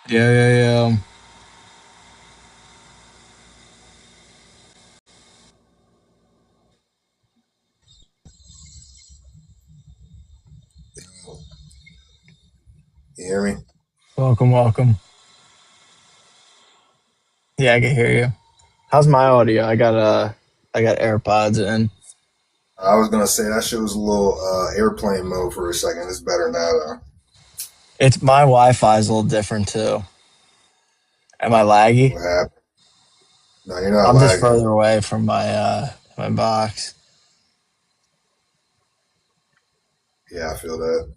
Yeah, yeah, yeah. You hear me? Welcome, welcome. Yeah, I can hear you. How's my audio? I got AirPods in. I was gonna say that shit was a little airplane mode for a second. It's better now though. It's my Wi-Fi is a little different too. Am I laggy? What happened? No, you're not I'm just lagging. further away from my box. Yeah, I feel that.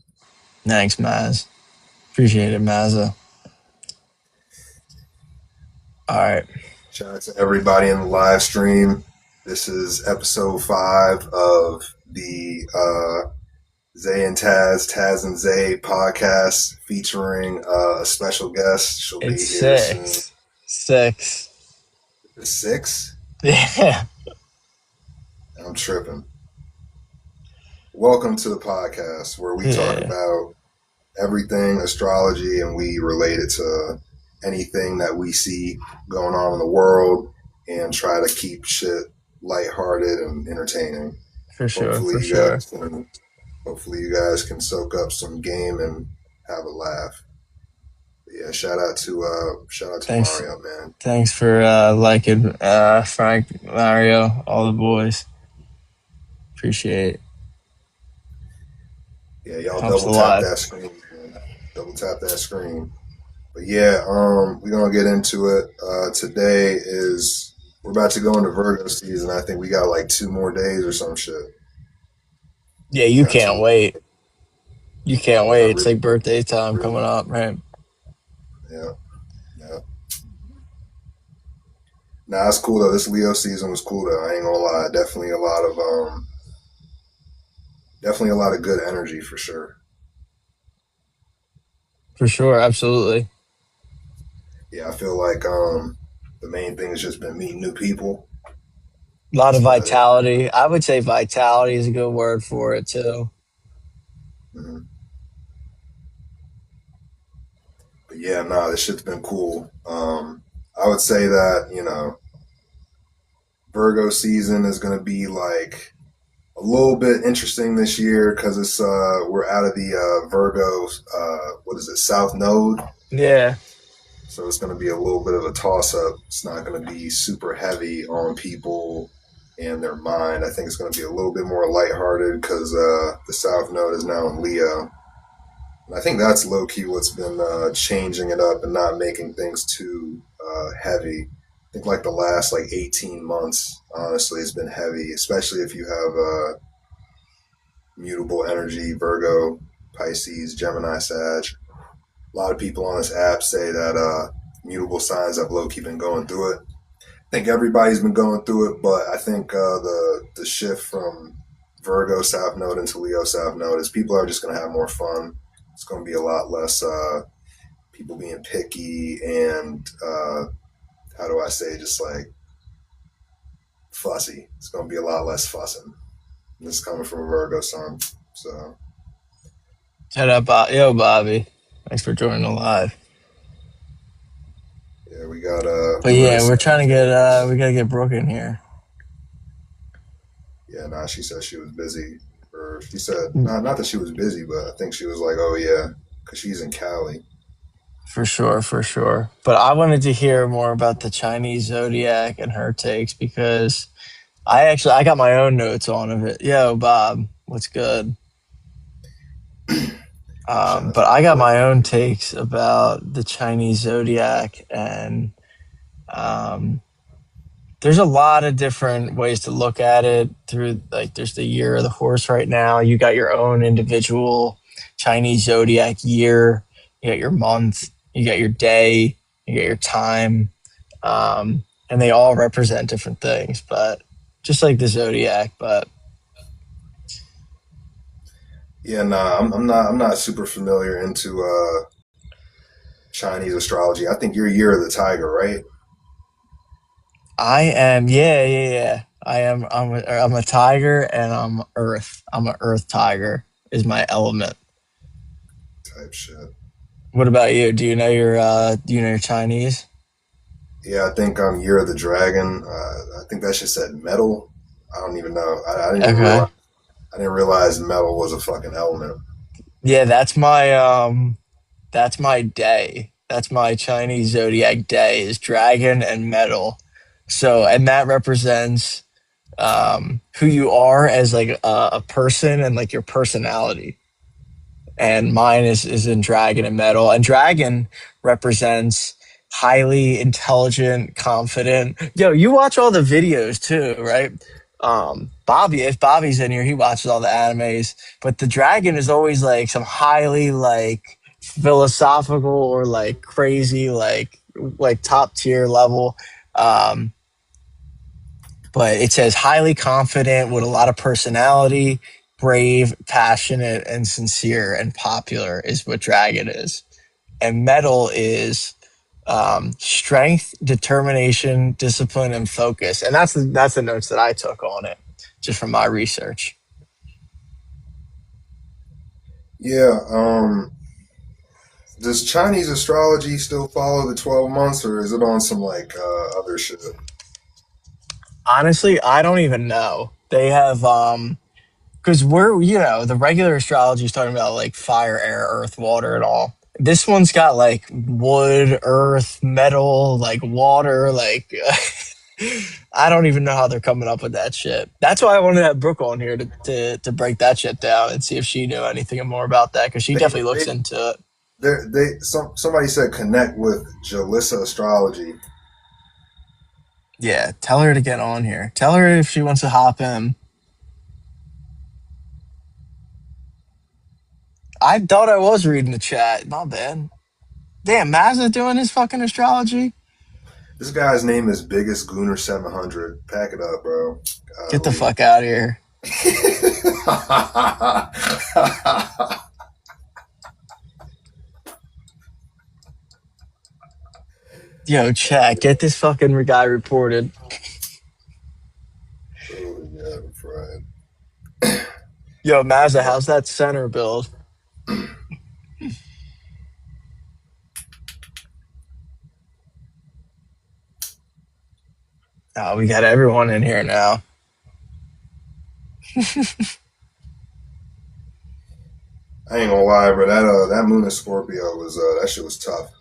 Thanks, Maz. Appreciate it, Mazza. All right. Shout out to everybody in the live stream. This is episode 5 of the Zay and Taz and Zay podcast featuring a special guest. She'll It's be here soon. six. Six. The 6? Yeah. I'm tripping. Welcome to the podcast where we talk Yeah. about everything astrology and we relate it to anything that we see going on in the world and try to keep shit lighthearted and entertaining. For sure, Hopefully for you sure. guys can hopefully you guys can soak up some game and have a laugh. But yeah, shout out to Thanks. Mario, man. Thanks for liking Frank, Mario, all the boys. Appreciate it. Yeah, y'all Helps double a tap lot. that screen, man. Double tap that screen. But yeah, we're gonna get into it. Today is we're about to go into Virgo season. I think we got like 2 more days or some shit. Yeah, We you got can't 2 more. wait. You can't Yeah, wait. It's like birthday time really. coming up, right? Yeah, yeah. Nah, it's cool though. This Leo season was cool though. I ain't gonna lie. Definitely a lot of good energy for sure. For sure, absolutely. Yeah, I feel like the main thing has just been meeting new people. A lot That's of about it. vitality. I would say vitality is a good word for it too. Hmm. But yeah, nah, this shit's been cool. I would say that Virgo season is gonna be like a little bit interesting this year because it's we're out of the Virgo what is it, South Node, Yeah, so it's going to be a little bit of a toss up. It's not going to be super heavy on people and their mind. I think it's going to be a little bit more lighthearted because the South Node is now in Leo. And I think that's low key what's been changing it up and not making things too heavy. I think like the last like 18 months, honestly, has been heavy, especially if you have mutable energy, Virgo, Pisces, Gemini, Sag. A lot of people on this app say that mutable signs have low key been going through it. I think everybody's been going through it, but I think the shift from Virgo South Node into Leo South Node is people are just going to have more fun. It's going to be a lot less people being picky and how do I say, just like fussy. It's going to be a lot less fussing. This is coming from a Virgo sun, so shout out, yo, Bobby. Thanks for joining the live. yeah, we got But yeah, we're Marissa. trying to get we gotta get Brooke in here. Yeah, nah, she said she was busy. Or she said, not that she was busy, but I think she was like, oh, yeah, because she's in Cali. For sure, for sure. But I wanted to hear more about the Chinese zodiac and her takes because I got my own notes on of it. Yo, Bob, what's good? Shout out But to I got Brooke. my own takes about the Chinese zodiac, and um, there's a lot of different ways to look at it. Through like, there's the year of the horse right now. You got your own individual Chinese zodiac year. You got your month. You got your day. You got your time, and they all represent different things. But just like the zodiac, but Yeah, nah, I'm not super familiar into Chinese astrology. I think you're Year of the Tiger, right? I am, yeah, yeah, yeah. I'm a tiger and I'm earth. I'm an earth tiger is my element. Type shit. What about you? Do you know your Chinese? Yeah, I think I'm Year of the Dragon. I think that shit said metal. I don't even know. I didn't even Okay. realize. I didn't realize metal was a fucking element. Yeah, that's my day. That's my Chinese zodiac day is dragon and metal. So, and that represents who you are as like a person and like your personality. And mine is in dragon and metal. And dragon represents highly intelligent, confident. Yo, you watch all the videos too, right? Bobby, if Bobby's in here, he watches all the animes. But the dragon is always like some highly like philosophical or like crazy like top tier level. Um, but it says highly confident with a lot of personality, brave, passionate, and sincere and popular is what dragon is. And metal is strength, determination, discipline, and focus. And that's the notes that I took on it, just from my research. Yeah. Does Chinese astrology still follow the 12 months, or is it on some like other shit? Honestly, I don't even know. They have because we're the regular astrology is talking about like fire, air, earth, water, and all. This one's got like wood, earth, metal, like water, like I don't even know how they're coming up with that shit. That's why I wanted to have Brooke on here to break that shit down and see if she knew anything more about that because she They definitely looks they into it. somebody said connect with Jalissa Astrology. Yeah, tell her to get on here. Tell her if she wants to hop in. I thought I was reading the chat. My bad. Damn, Mazda doing his fucking astrology. This guy's name is Biggest Gooner 700. Pack it up, bro. Get the Golly. fuck out of here. Yo, chat, get this fucking guy reported. Oh yeah, I'm fried. Yo, Mazda, how's that center build? Oh, we got everyone in here now. I ain't gonna lie, bro. That Moon in Scorpio was that shit was tough,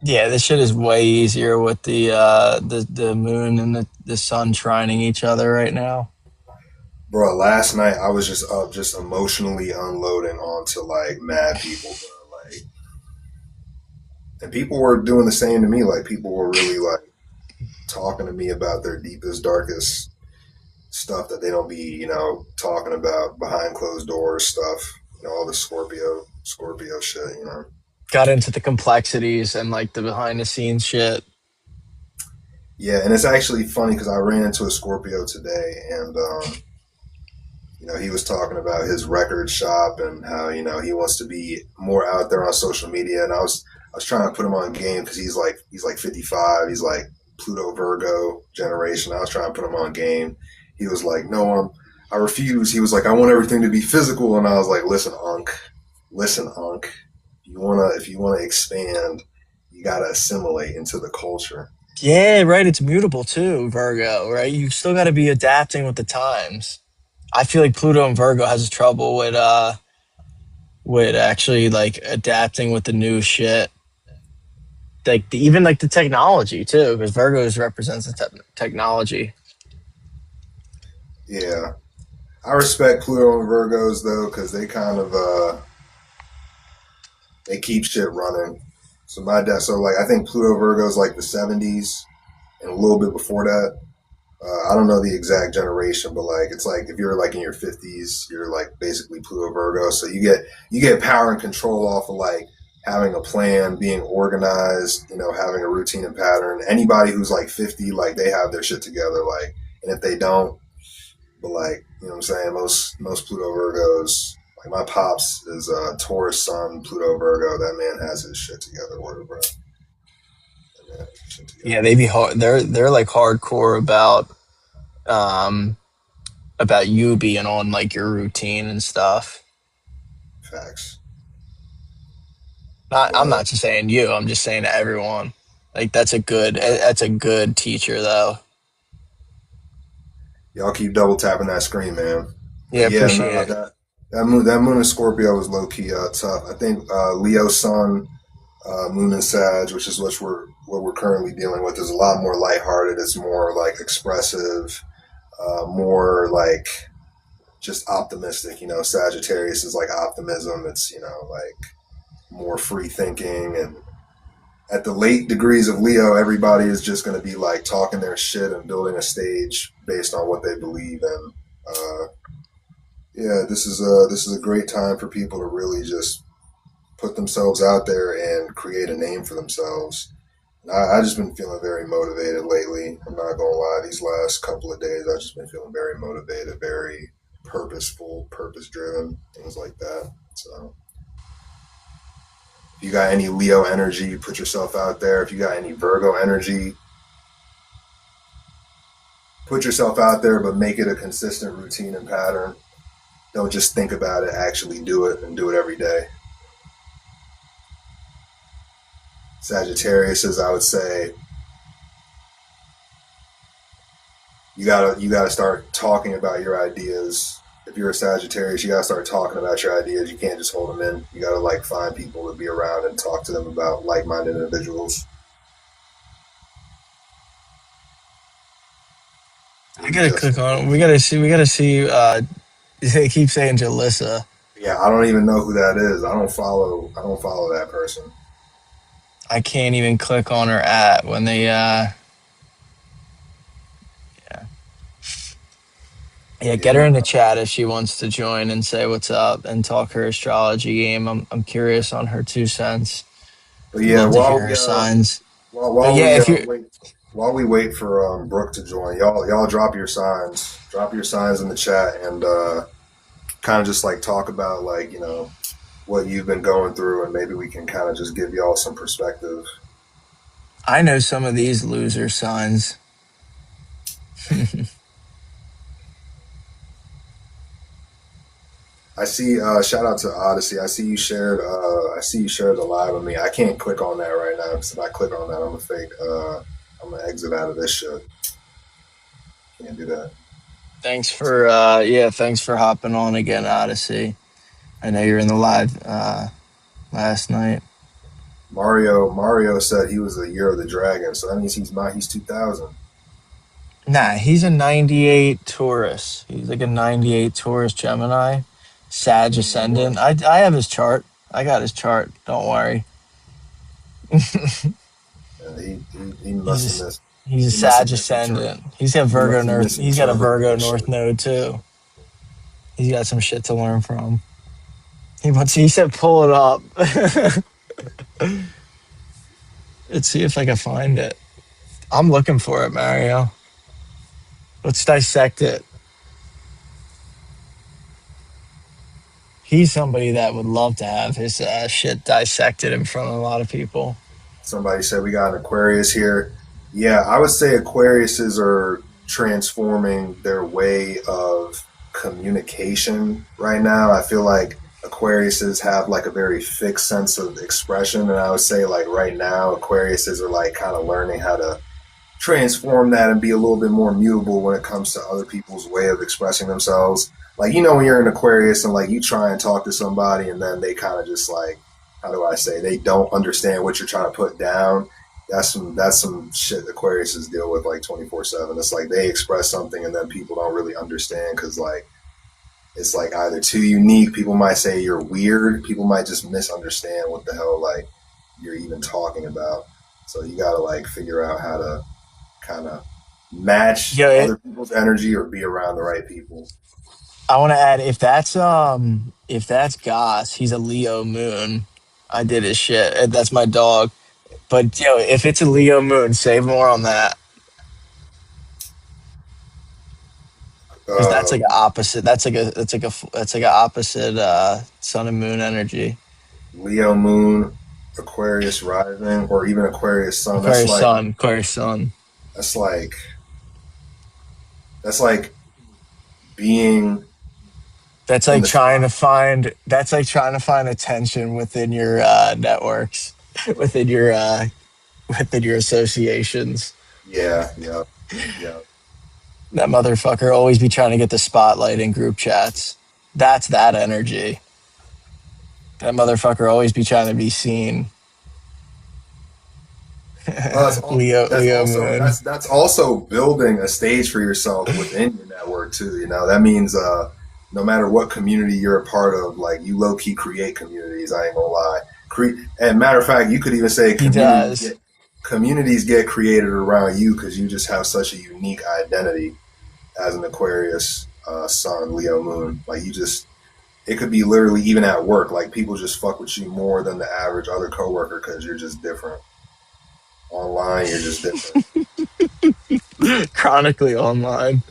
Yeah, this shit is way easier with the moon and the sun trining each other right now. bro. Last night I was just up, just emotionally unloading onto like mad people, bro. Like, and people were doing the same to me. Like, people were really like talking to me about their deepest, darkest stuff that they don't be, talking about behind closed doors stuff. All the Scorpio shit. Got into the complexities and like the behind the scenes shit. Yeah, and it's actually funny because I ran into a Scorpio today, and he was talking about his record shop and how he wants to be more out there on social media. And I was trying to put him on game because he's like 55. He's like Pluto Virgo generation. I was trying to put him on game. He was like, "No, I refuse." He was like, "I want everything to be physical," and I was like, listen, Unc. If you wanna expand, you gotta assimilate into the culture." Yeah, right. It's mutable too, Virgo, right? You still got to be adapting with the times. I feel like Pluto and Virgo has trouble with actually like adapting with the new shit. Like even like the technology too, because Virgos represents the technology. Yeah, I respect Pluto and Virgos though because they kind of they keep shit running. So like I think Pluto Virgo is like the 70s and a little bit before that. I don't know the exact generation, but like it's like if you're like in your 50s, you're like basically Pluto Virgo. So you get power and control off of like having a plan, being organized, having a routine and pattern. Anybody who's like 50, like they have their shit together. Like, and if they don't, but like what I'm saying, most Pluto Virgos. Like my pops is Taurus Sun, Pluto Virgo. That man has his shit together. Word, bro. That man has his shit Yeah, together. they be hard. They're like hardcore um about you being on like your routine and stuff. Facts. I'm But not just saying you. I'm just saying to everyone. Like that's a good teacher though. y'all keep double tapping that screen, man. Yeah, But yeah, no, appreciate it. that moon in Scorpio was low key tough. I think Leo Sun, Moon and Sag, which is what we're currently dealing with, is a lot more lighthearted. It's more like expressive, more like just optimistic. Sagittarius is like optimism. It's like more free thinking, and at the late degrees of Leo, everybody is just going to be like talking their shit and building a stage based on what they believe in. Uh, yeah, this is a great time for people to really just put themselves out there and create a name for themselves. I just been feeling very motivated lately. I'm not gonna lie. These last couple of days, I've just been feeling very motivated, very purposeful, purpose driven, things like that. So, if you got any Leo energy, put yourself out there. If you got any Virgo energy, put yourself out there, but make it a consistent routine and pattern. Don't just think about it, actually do it and do it every day. Sagittarius is, I would say, you gotta start talking about your ideas. If you're a Sagittarius, you gotta start talking about your ideas. You can't just hold them in. You gotta like find people to be around and talk to them about like-minded individuals. I Maybe gotta just click on. We gotta see. They keep saying Jalissa. yeah. I don't even know who that is. I don't follow that person. I can't even click on her at when they. Yeah, yeah. Yeah, Get her no. in the chat if she wants to join and say what's up and talk her astrology game. I'm curious on her 2 cents. But I'd yeah, love to hear her signs. while, But while yeah, we if you're wait while we wait for Brooke to join, y'all drop your signs. Drop your signs in the chat and kind of just like talk about like what you've been going through, and maybe we can kind of just give y'all some perspective. I know some of these loser signs. I see. Shout out to Odyssey. I see you shared the live with me. I can't click on that right now because if I click on that, I'm a fake. I'm gonna exit out of this shit. Can't do that. Thanks for hopping on again, Odyssey. I know you're in the live last night. Mario said he was the year of the dragon, so that means he's 2000. Nah, he's a 98 Taurus. He's like a 98 Taurus Gemini, Sag ascendant. I have his chart. I got his chart. Don't worry. He must have He's a, missed. he's a He must have Sag missed some chart. ascendant. He's got He Virgo must have North. missed some He's got a chart Virgo real North shit. node too. He's got some shit to learn from. He said pull it up. Let's see if I can find it. I'm looking for it, Mario. Let's dissect it. He's somebody that would love to have his shit dissected in front of a lot of people. Somebody said we got an Aquarius here. Yeah, I would say Aquariuses are transforming their way of communication right now. I feel like Aquariuses have like a very fixed sense of expression, and I would say like right now Aquariuses are like kind of learning how to transform that and be a little bit more mutable when it comes to other people's way of expressing themselves. Like when you're in Aquarius and like you try and talk to somebody and then they kind of just like, how do I say, they don't understand what you're trying to put down. That's some shit Aquariuses deal with like 24/7. It's like they express something and then people don't really understand because like it's like either too unique. People might say you're weird. People might just misunderstand what the hell like you're even talking about. So you gotta like figure out how to kind of match Yeah, other people's energy or be around the right people. I want to add if that's Goss, he's a Leo moon. I did his shit. That's my dog. But if it's a Leo moon, say more on that because that's Uh, like an opposite. That's like a opposite sun and moon energy. Leo moon, Aquarius rising, or even Aquarius sun. Aquarius sun. That's like that's like being That's in like the trying spot. to find. That's like trying to find attention within your networks, within your within your associations. Yeah, yeah, yeah. That motherfucker always be trying to get the spotlight in group chats. That's that energy. That motherfucker always be trying to be seen. Well, that's Leo also Moon. that's also building a stage for yourself within your network too. You know, that means no matter what community you're a part of, like you low key create communities. I ain't gonna lie. And matter of fact, you could even say He does. communities get created around you because you just have such a unique identity as an Aquarius sun, Leo moon. Like you just, it could be literally even at work. Like people just fuck with you more than the average other coworker because you're just different. Online, you're just different. Chronically online.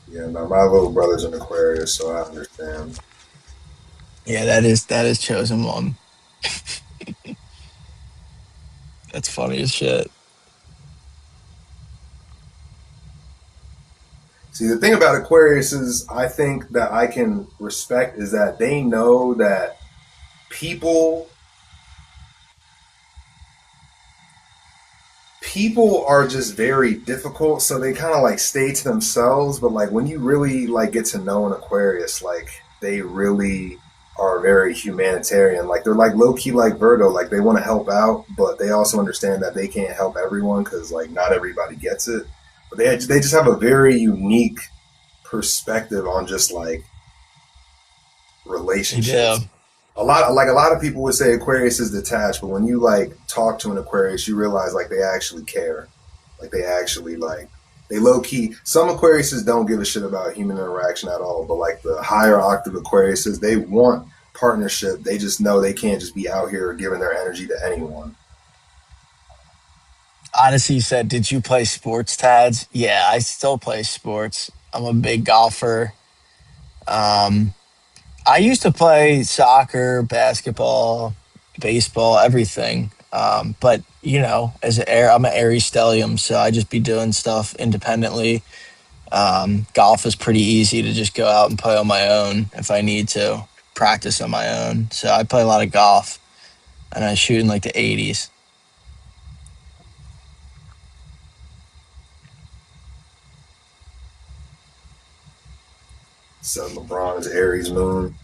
Yeah, no, my little brother's an Aquarius, so I understand. Yeah, that is chosen one. That's funny as shit. See, the thing about Aquarius is, I think that I can respect is that they know that people people are just very difficult, so they kind of like stay to themselves. But like when you really like get to know an Aquarius, like they really are very humanitarian. Like they're like low key like Virgo, like they want to help out, but they also understand that they can't help everyone because like not everybody gets it. But they just have a very unique perspective on just like He do. relationships. A lot of people would say Aquarius is detached, but when you like talk to an Aquarius, you realize like they actually care. Like they actually like they low key. Some Aquariuses don't give a shit about human interaction at all, but like the higher octave Aquariuses, they want partnership. They just know they can't just be out here giving their energy to anyone. Odyssey said, "Did you play sports, Tads?" Yeah, I still play sports. I'm a big golfer. Um, I used to play soccer, basketball, baseball, everything. But you know, as an air, I'm an Aries stellium, so I just be doing stuff independently. Golf is pretty easy to just go out and play on my own if I need to practice on my own. So I play a lot of golf, and I shoot in like the 80s. So LeBron is Aries moon.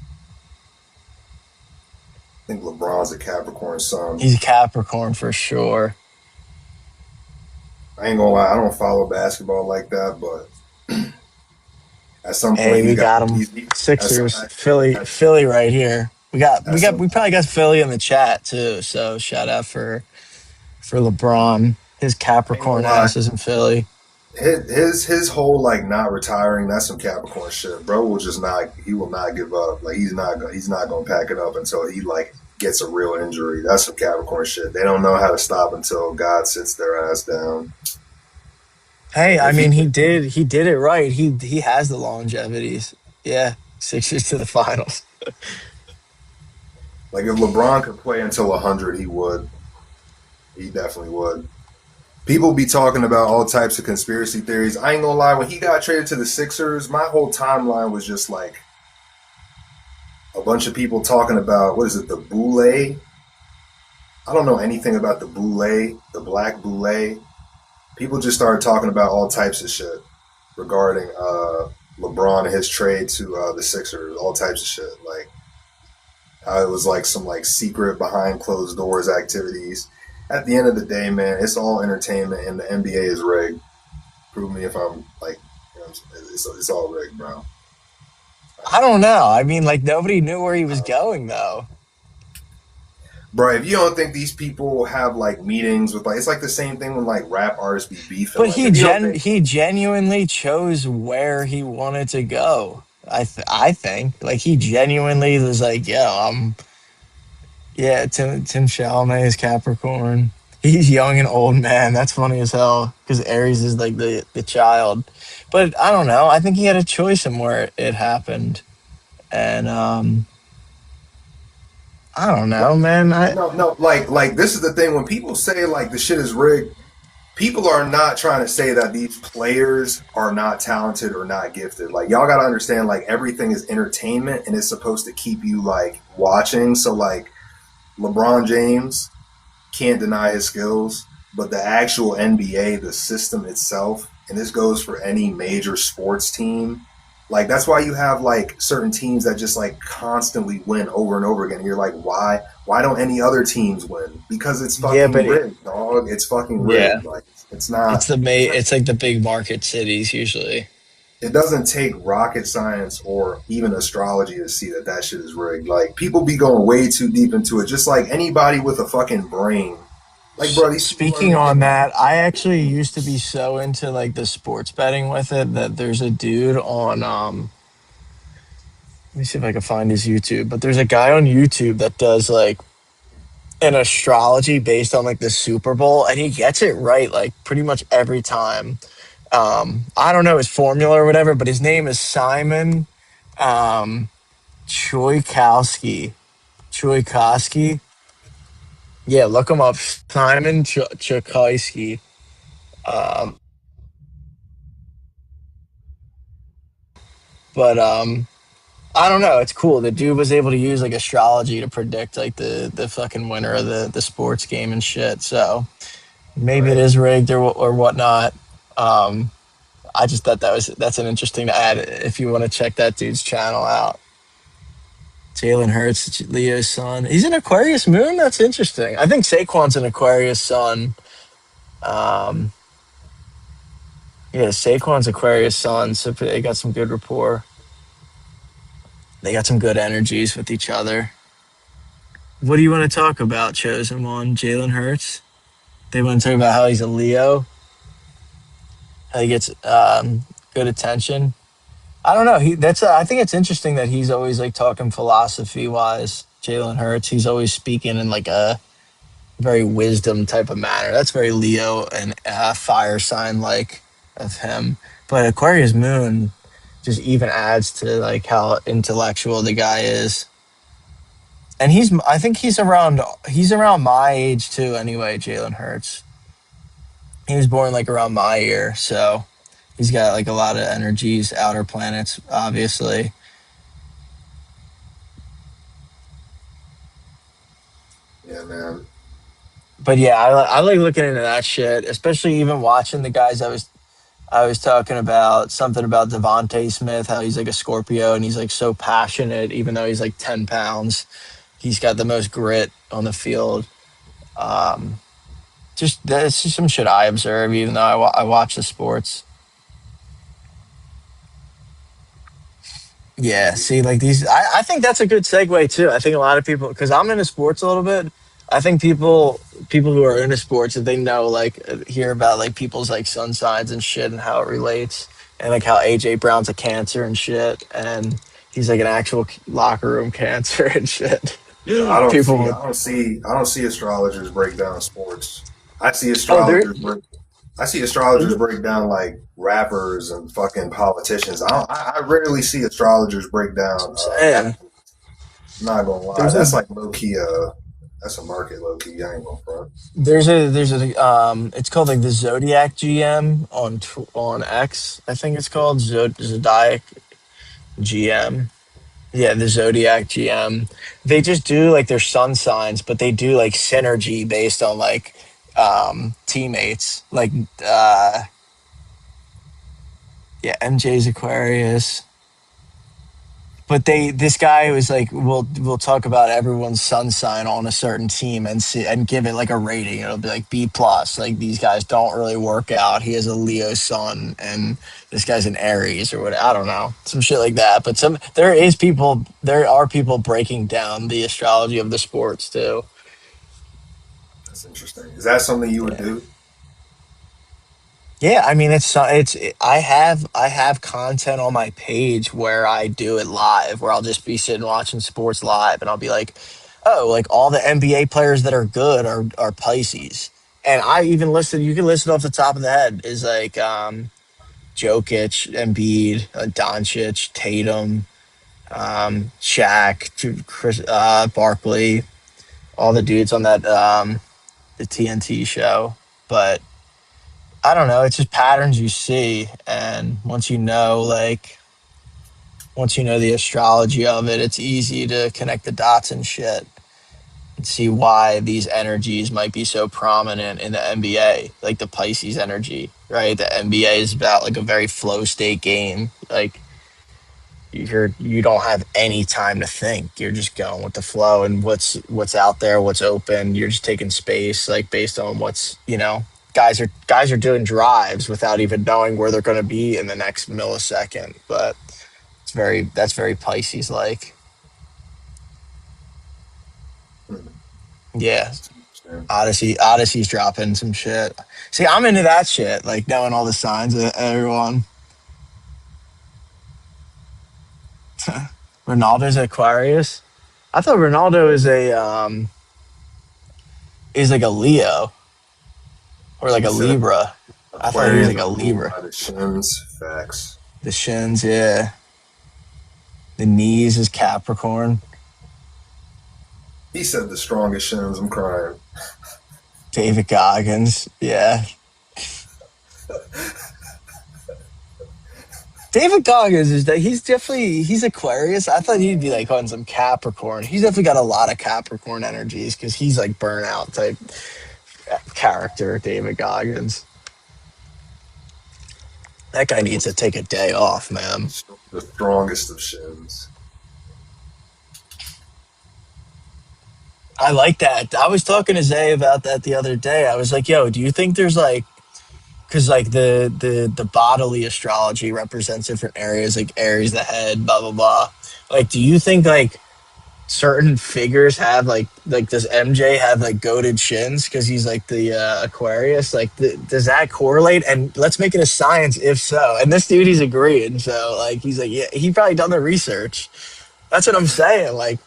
I think LeBron's a Capricorn sun. He's a Capricorn for sure. I ain't gonna lie, I don't follow basketball like that, but at some Hey, point we he's got got him. he's at some Sixers, Philly, at, Philly, right here. at some We probably got Philly in the chat too. So shout out for LeBron. His I ain't gonna Capricorn lie. ass is in Philly. His whole like not retiring, that's some Capricorn shit. Bro will just not, he will not give up. Like he's not gonna pack it up until he like gets a real injury. That's some Capricorn shit. They don't know how to stop until God sits their ass down. Hey, Like I if he mean, he did it right. He has the longevities. Yeah, Sixers to the finals. like if LeBron could play until 100, he would. He definitely would. People be talking about all types of conspiracy theories. I ain't gonna lie, when he got traded to the Sixers, my whole timeline was just like a bunch of people talking about what is it, the Boule? I don't know anything about the Boule, the Black Boule. People just started talking about all types of shit regarding LeBron and his trade to the Sixers, all types of shit. Like how it was like some like secret behind closed doors activities. At the end of the day, man, it's all entertainment, and the NBA is rigged. Prove me if I'm like, you know, it's all rigged, bro. I don't know. I mean, like nobody knew where he I was don't know. going though. Bro, if you don't think these people have like meetings with like, it's like the same thing when like rap artists be beefing. But Like, if you don't think, he genuinely chose where he wanted to go. I think like he genuinely was like, yo, I'm yeah. Tim Chalamet is Capricorn. He's young and old, man. That's funny as hell because Aries is like the child. But I don't know. I think he had a choice in where it happened, and I don't know, man. no, no, like this is the thing when people say like the shit is rigged. people are not trying to say that these players are not talented or not gifted. Like y'all got to understand, like everything is entertainment and it's supposed to keep you like watching. So like LeBron James can't deny his skills, but the actual NBA, the system itself, and this goes for any major sports team. Like that's why you have like certain teams that just like constantly win over and over again. And you're like, why? Why don't any other teams win? Because it's Yeah, fucking but rigged, dog. It's fucking yeah, rigged. Like it's it's not. the it's like the big market cities usually. It doesn't take rocket science or even astrology to see that that shit is rigged. Like people be going way too deep into it. Just like anybody with a fucking brain. Like, bro, these people are Speaking making. on that, I actually used to be so into like the sports betting with it that there's a dude on let me see if I can find his YouTube, but there's a guy on YouTube that does like an astrology based on like the Super Bowl and he gets it right like pretty much every time. I don't know his formula or whatever, but his name is Simon um Choikowski. Choikowski. Yeah, look him up. Simon Choikowski. Um but I don't know. It's cool. The dude was able to use like astrology to predict like the fucking winner of the sports game and shit. So maybe it Right. is rigged or whatnot. Um, I just thought that's an interesting to add if you want to check that dude's channel out. Jalen Hurts, Leo's son. He's an Aquarius moon. That's interesting. I think Saquon's an Aquarius sun. Um, yeah, Saquon's Aquarius sun. So they got some good rapport. They got some good energies with each other. What do you want to talk about, chosen one? Jalen Hurts. They want to talk about how he's a Leo, how he gets good attention. I don't know. I think it's interesting that he's always like talking philosophy wise. Jalen Hurts. He's always speaking in like a very wisdom type of manner. That's very Leo and fire sign like of him. But Aquarius Moon just even adds to like how intellectual the guy is. And I think he's around my age too. Anyway, Jalen Hurts. He was born like around my year, so he's got like a lot of energies, outer planets, obviously. Yeah, man. But yeah, I like looking into that shit, especially even watching the guys I was talking about something about Devonte Smith, how he's like a Scorpio and he's like so passionate, even though he's like 10 pounds. He's got the most grit on the field. Um, just that's just some shit I observe, even though I watch the sports. Yeah, see, like I think that's a good segue too. I think a lot of people, because I'm into sports a little bit. I think people who are into sports, if they know, like, hear about like people's like sun signs and shit and how it relates, and like how AJ Brown's a Cancer and shit, and he's like an actual locker room cancer and shit. But I don't People, see, would, I don't see astrologers break down sports. I see oh, there, astrologers break, I see astrologers break down like rappers and fucking politicians. I rarely see astrologers break down saying athletes. I'm not gonna lie, there's a that's like low key. That's a market low key. I ain't gonna front. there's a it's called like the Zodiac GM on X. I think it's called Zodiac GM. Yeah, the Zodiac GM. They just do like their sun signs, but they do like synergy based on like teammates. Like yeah, MJ's Aquarius. But this guy was like we'll talk about everyone's sun sign on a certain team and see and give it like a rating. It'll be like B plus. Like these guys don't really work out. He has a Leo sun and this guy's an Aries or what, I don't know. Some shit like that. But there are people breaking down the astrology of the sports too. That's interesting. Is that something you would Yeah. do? Yeah, I mean I have content on my page where I do it live, where I'll just be sitting watching sports live, and I'll be like, oh, like all the NBA players that are good are Pisces, and I even listed you can list it off the top of the head is like Jokic, Embiid, Doncic, Tatum, Shaq, Chris, Barkley, all the dudes on that the TNT show, but. I don't know. It's just patterns you see, and once you know the astrology of it, it's easy to connect the dots and shit and see why these energies might be so prominent in the NBA, like the Pisces energy, right? The NBA is about like a very flow state game. Like you don't have any time to think. You're just going with the flow and what's out there, what's open. You're just taking space, like based on what's guys are doing drives without even knowing where they're going to be in the next millisecond. But that's very Pisces like. Hmm. Yeah, That's interesting. Odyssey's dropping some shit. See, I'm into that shit, like knowing all the signs of everyone. Ronaldo's Aquarius. I thought Ronaldo is like a Leo or like He a said Libra. I thought he was Aquarians like a are ruled Libra. by the shins. Facts. The shins, yeah. The knees is Capricorn. He said the strongest shins. I'm crying. David Goggins, yeah. David Goggins is that he's Aquarius. I thought he'd be like on some Capricorn. He's definitely got a lot of Capricorn energies because he's like burnout type character. David Goggins. That guy needs to take a day off, man. The strongest of shins. I like that. I was talking to Zay about that the other day. I was like, "Yo, do you think there's like because like the bodily astrology represents different areas, like Aries, the head, blah blah blah. Like, do you think like certain figures have like does MJ have like goated shins because he's like the Aquarius? Like, does that correlate? And let's make it a science if so. And this dude, he's agreeing. So like, he's like, yeah, he probably done the research. That's what I'm saying. Like,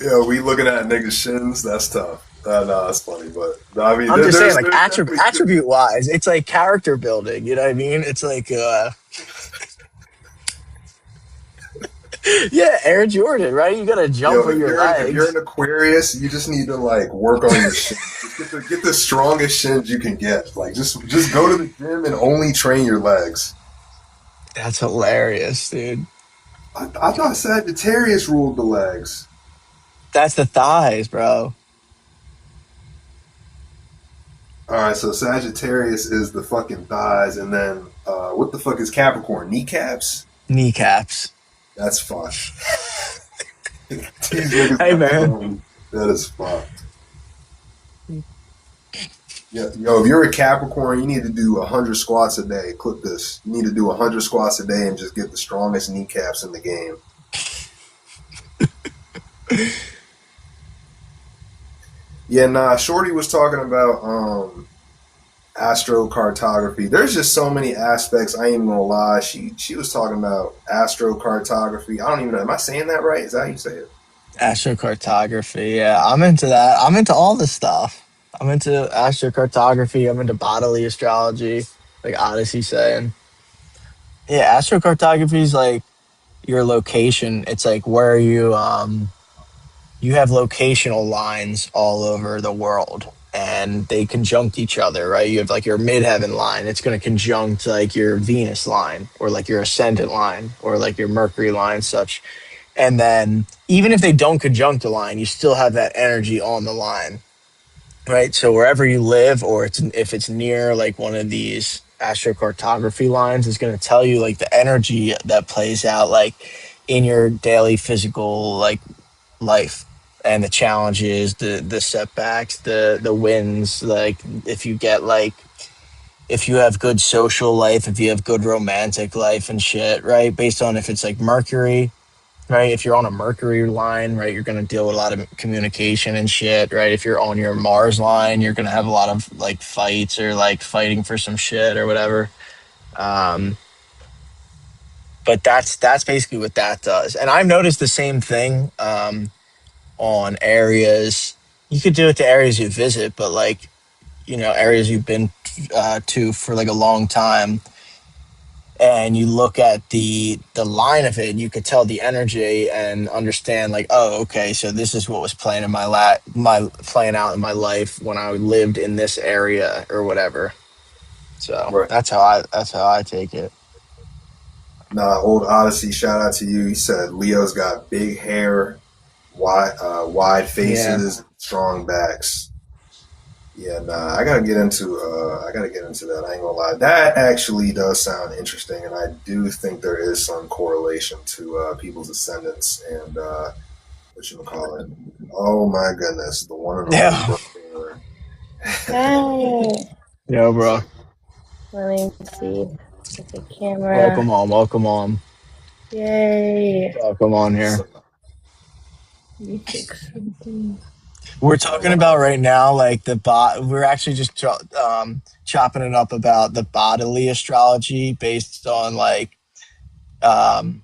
Yeah, we looking at niggas' shins. That's tough. No, that's funny, but I mean, I'm just saying, like there's definitely attribute wise, it's like character building. You know what I mean? It's like, yeah, Air Jordan, right? You got to jump yo. with your If you're legs. an Aquarius, you just need to like work on your shins. Just get the strongest shins you can get. Like just go to the gym and only train your legs. That's hilarious, dude. I thought Sagittarius ruled the legs. That's the thighs, bro. All right, so Sagittarius is the fucking thighs, and then what the fuck is Capricorn? Kneecaps? Kneecaps. That's fucked. These niggas Hey, got their man. own. That is fucked. Yeah, yo, if you're a Capricorn, you need to do 100 squats a day. Clip this. You need to do 100 squats a day and just get the strongest kneecaps in the game. Yeah, nah. Shorty was talking about astrocartography. There's just so many aspects. I ain't even gonna lie. She was talking about astrocartography. I don't even know. Am I saying that right? Is that how you say it? Astrocartography. Yeah, I'm into that. I'm into all this stuff. I'm into astrocartography. I'm into bodily astrology, like Odyssey saying. Yeah, astrocartography is like your location. It's like where you have locational lines all over the world and they conjunct each other, right? You have like your midheaven line, it's going to conjunct like your Venus line or like your ascendant line or like your Mercury line, such. And then even if they don't conjunct a line, you still have that energy on the line, right? So wherever you live, or if it's near like one of these astrocartography lines, it's going to tell you like the energy that plays out like in your daily physical like life and the challenges, the setbacks, the wins. Like if you get like if you have good social life, if you have good romantic life and shit, right? Based on if it's like Mercury, right? If you're on a Mercury line, right, you're gonna deal with a lot of communication and shit, right? If you're on your Mars line, you're gonna have a lot of like fights or like fighting for some shit or whatever. Um, but that's basically what that does. And I've noticed the same thing. On areas. You could do it to areas you visit, but like areas you've been to for like a long time, and you look at the line of it, you could tell the energy and understand like, oh, okay, so this is what was playing in my playing out in my life when I lived in this area or whatever. So Right. that's how I take it. Nah, old Odyssey, shout out to you. He said Leo's got big hair, wide Yeah. faces, strong backs. Yeah, nah, I gotta get into that. I ain't gonna lie. That actually does sound interesting, and I do think there is some correlation to people's ascendants and what you call it. Oh my goodness, the one and only Yeah. Brooke Taylor. Hey, Yo, bro. let me see. Get the camera. Welcome on. Welcome on. Yay. Welcome on So, here. Let me fix something. We're oh talking about wow. right now, like the bot. We're actually just chopping it up about the bodily astrology based on um,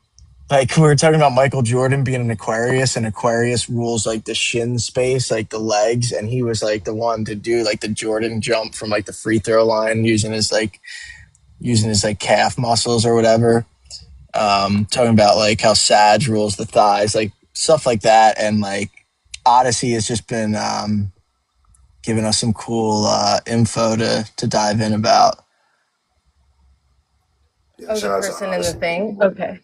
like we were talking about Michael Jordan being an Aquarius, and Aquarius rules like the shin space, like the legs, and he was like the one to do like the Jordan jump from like the free throw line using his calf muscles or whatever. Talking about like how Sag rules the thighs, like stuff like that, and like Odyssey has just been giving us some cool info to dive in about. Yeah, Oh, the shout out to person in the Odyssey. thing? Okay.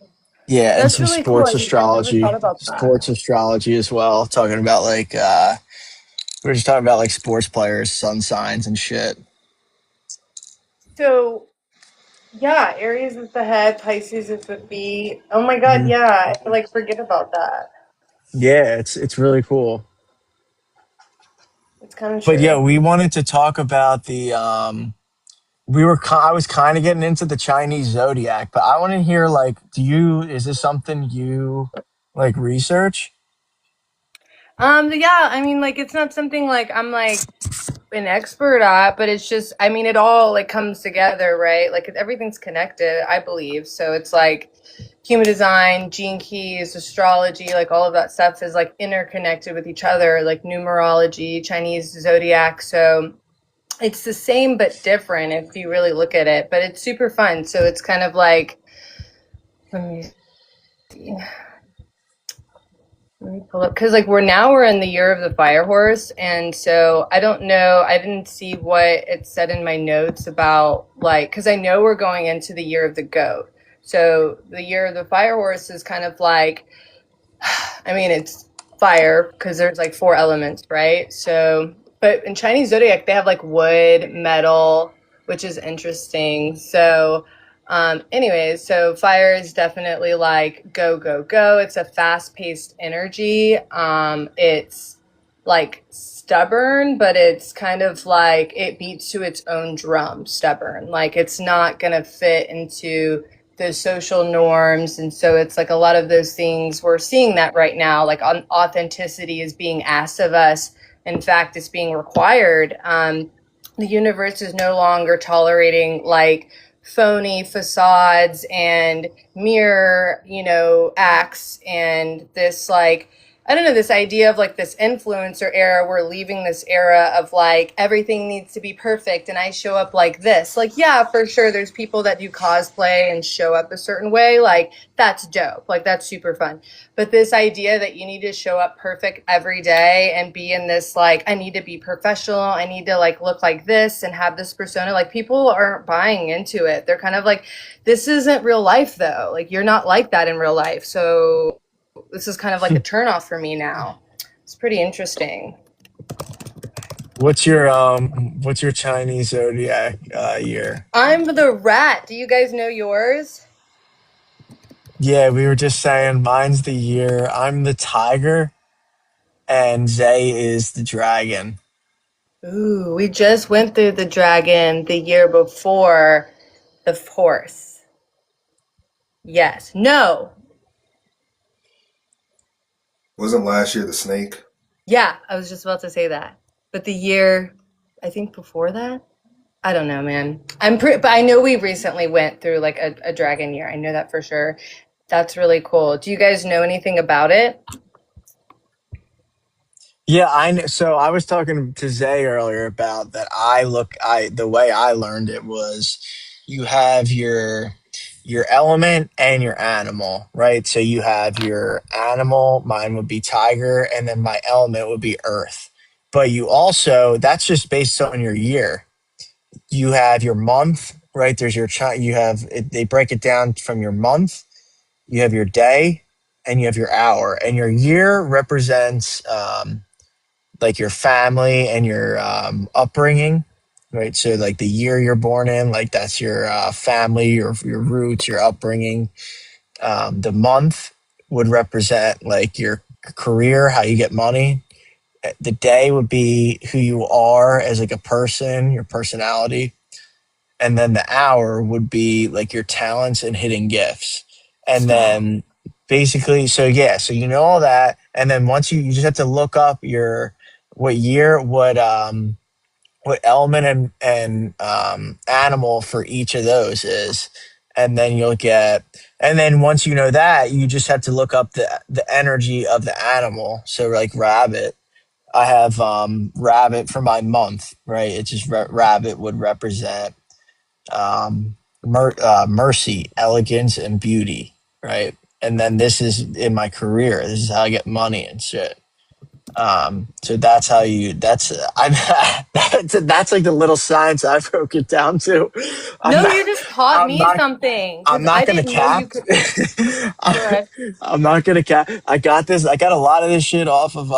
Yeah, and That's some really cool. sports I never thought astrology, about that. sports astrology as well. Talking about like we were just talking about like sports players, sun signs and shit. So, yeah, Aries is the head, Pisces is the feet. Oh my God, Mhm. yeah. I like forget about that. Yeah, it's really cool. It's kind of But yeah, true. we wanted to talk about the I was kind of getting into the Chinese zodiac, but I want to hear like, is this something you like research? Yeah, I mean, like, it's not something like I'm like an expert at, but it's just, I mean, it all like comes together, right? Like everything's connected, I believe. So it's like human design, gene keys, astrology, like all of that stuff is like interconnected with each other, like numerology, Chinese zodiac. So it's the same but different if you really look at it, but it's super fun. So it's kind of like, let me see. Let me pull up because like we're in the year of the fire horse, and so I don't know. I didn't see what it said in my notes about like because I know we're going into the year of the goat. So the year of the fire horse is kind of like I mean, it's fire because there's like four elements, right? So, but in Chinese zodiac, they have like wood, metal, which is interesting. So, anyways, so fire is definitely like go, go, go. It's a fast paced energy. It's like stubborn, but it's kind of like it beats to its own drum, stubborn. Like it's not going to fit into those social norms. And so it's like a lot of those things we're seeing that right now, like authenticity is being asked of us. In fact, it's being required. The universe is no longer tolerating like phony facades and mirror, acts and this like I don't know, this idea of like this influencer era, we're leaving this era of like everything needs to be perfect and I show up like this. Like, yeah, for sure, there's people that do cosplay and show up a certain way. Like, that's dope. Like, that's super fun. But this idea that you need to show up perfect every day and be in this, like, I need to be professional, I need to like look like this and have this persona, like, people aren't buying into it. They're kind of like, this isn't real life though. Like, you're not like that in real life. So, this is kind of like a turnoff for me now. It's pretty interesting. What's your Chinese zodiac year? I'm the rat. Do you guys know yours? Yeah, we were just saying mine's the year. I'm the tiger and Zay is the dragon. Ooh, we just went through the dragon the year before the horse. Yes. No. Wasn't last year the snake? Yeah, I was just about to say that. But the year, I think before that? I don't know, man. But I know we recently went through like a dragon year. I know that for sure. That's really cool. Do you guys know anything about it? Yeah, I know. So I was talking to Zay earlier about that. The way I learned it was you have your element and your animal, right? So you have your animal, mine would be tiger, and then my element would be earth. But you also, that's just based on your year. you have your month, right? There's your they break it down from your month, you have your day, and you have your hour, and your year represents like your family and your upbringing, right? So like the year you're born in, like that's your family, your roots, your upbringing. The month would represent like your career, how you get money. The day would be who you are as like a person, your personality, and then the hour would be like your talents and hidden gifts. And then basically, so yeah, so you know all that, and then once you just have to look up your what year, what element and animal for each of those is, and then you'll get, and then once you know that, you just have to look up the energy of the animal. So like rabbit, I have rabbit for my month, right? It's just rabbit would represent mercy, elegance, and beauty, right? And then this is in my career. This is how I get money and shit. So that's how you. That's I'm. That's like the little science I broke it down to. I'm No, not. you just taught I'm me not. something I'm because not I gonna didn't know you cap. could. Go ahead. I'm not gonna cap. I got this. I got a lot of this shit off of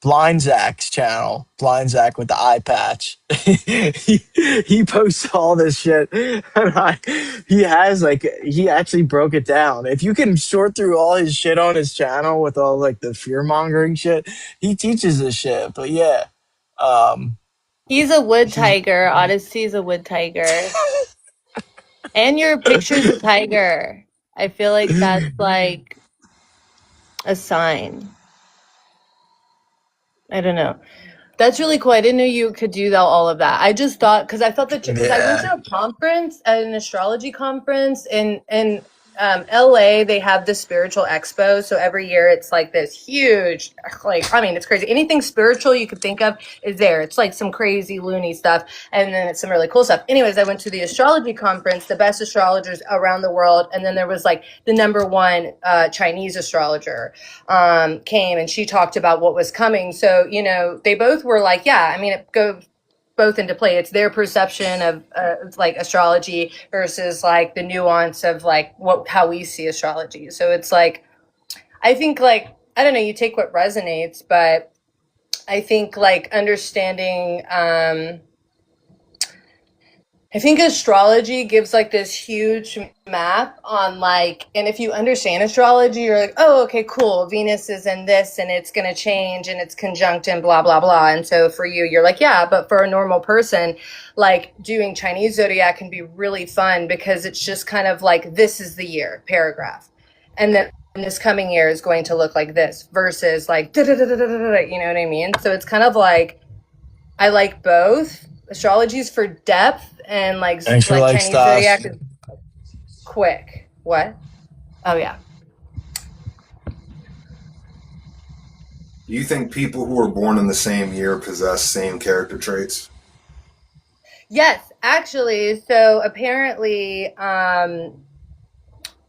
Blind Zach's channel, Blind Zach with the eye patch. he posts all this shit, and he actually broke it down. If you can sort through all his shit on his channel with all like the fear mongering shit, he teaches this shit. But yeah, um, He's a wood he's tiger. Odyssey's a wood tiger. And your picture's a tiger. I feel like that's like a sign. I don't know. That's really cool. I didn't know you could do all of that. I just thought because I thought that because I went yeah. to a conference, an astrology conference in LA. They have the spiritual expo, so every year it's like this huge, like I mean, it's crazy. Anything spiritual you could think of is there. It's like some crazy loony stuff, and then it's some really cool stuff. Anyways, I went to the astrology conference, the best astrologers around the world, and then there was like the number one Chinese astrologer came and she talked about what was coming. So, you know, they both were like, yeah, I mean, it goes both into play. It's their perception of like astrology versus like the nuance of like how we see astrology. So it's like, I think like, I don't know, you take what resonates, but I think like understanding, I think astrology gives like this huge map on like, and if you understand astrology, you're like, oh, okay, cool. Venus is in this and it's going to change and it's conjunct and blah, blah, blah. And so for you, you're like, yeah, but for a normal person, like doing Chinese zodiac can be really fun because it's just kind of like, this is the year paragraph. And then this coming year is going to look like this versus like, you know what I mean? So it's kind of like, I like both. Astrology's for depth and Thanks for like like Chinese Stas. zodiac is quick. What? Oh yeah. Do you think people who are born in the same year possess same character traits? Yes, actually. So apparently,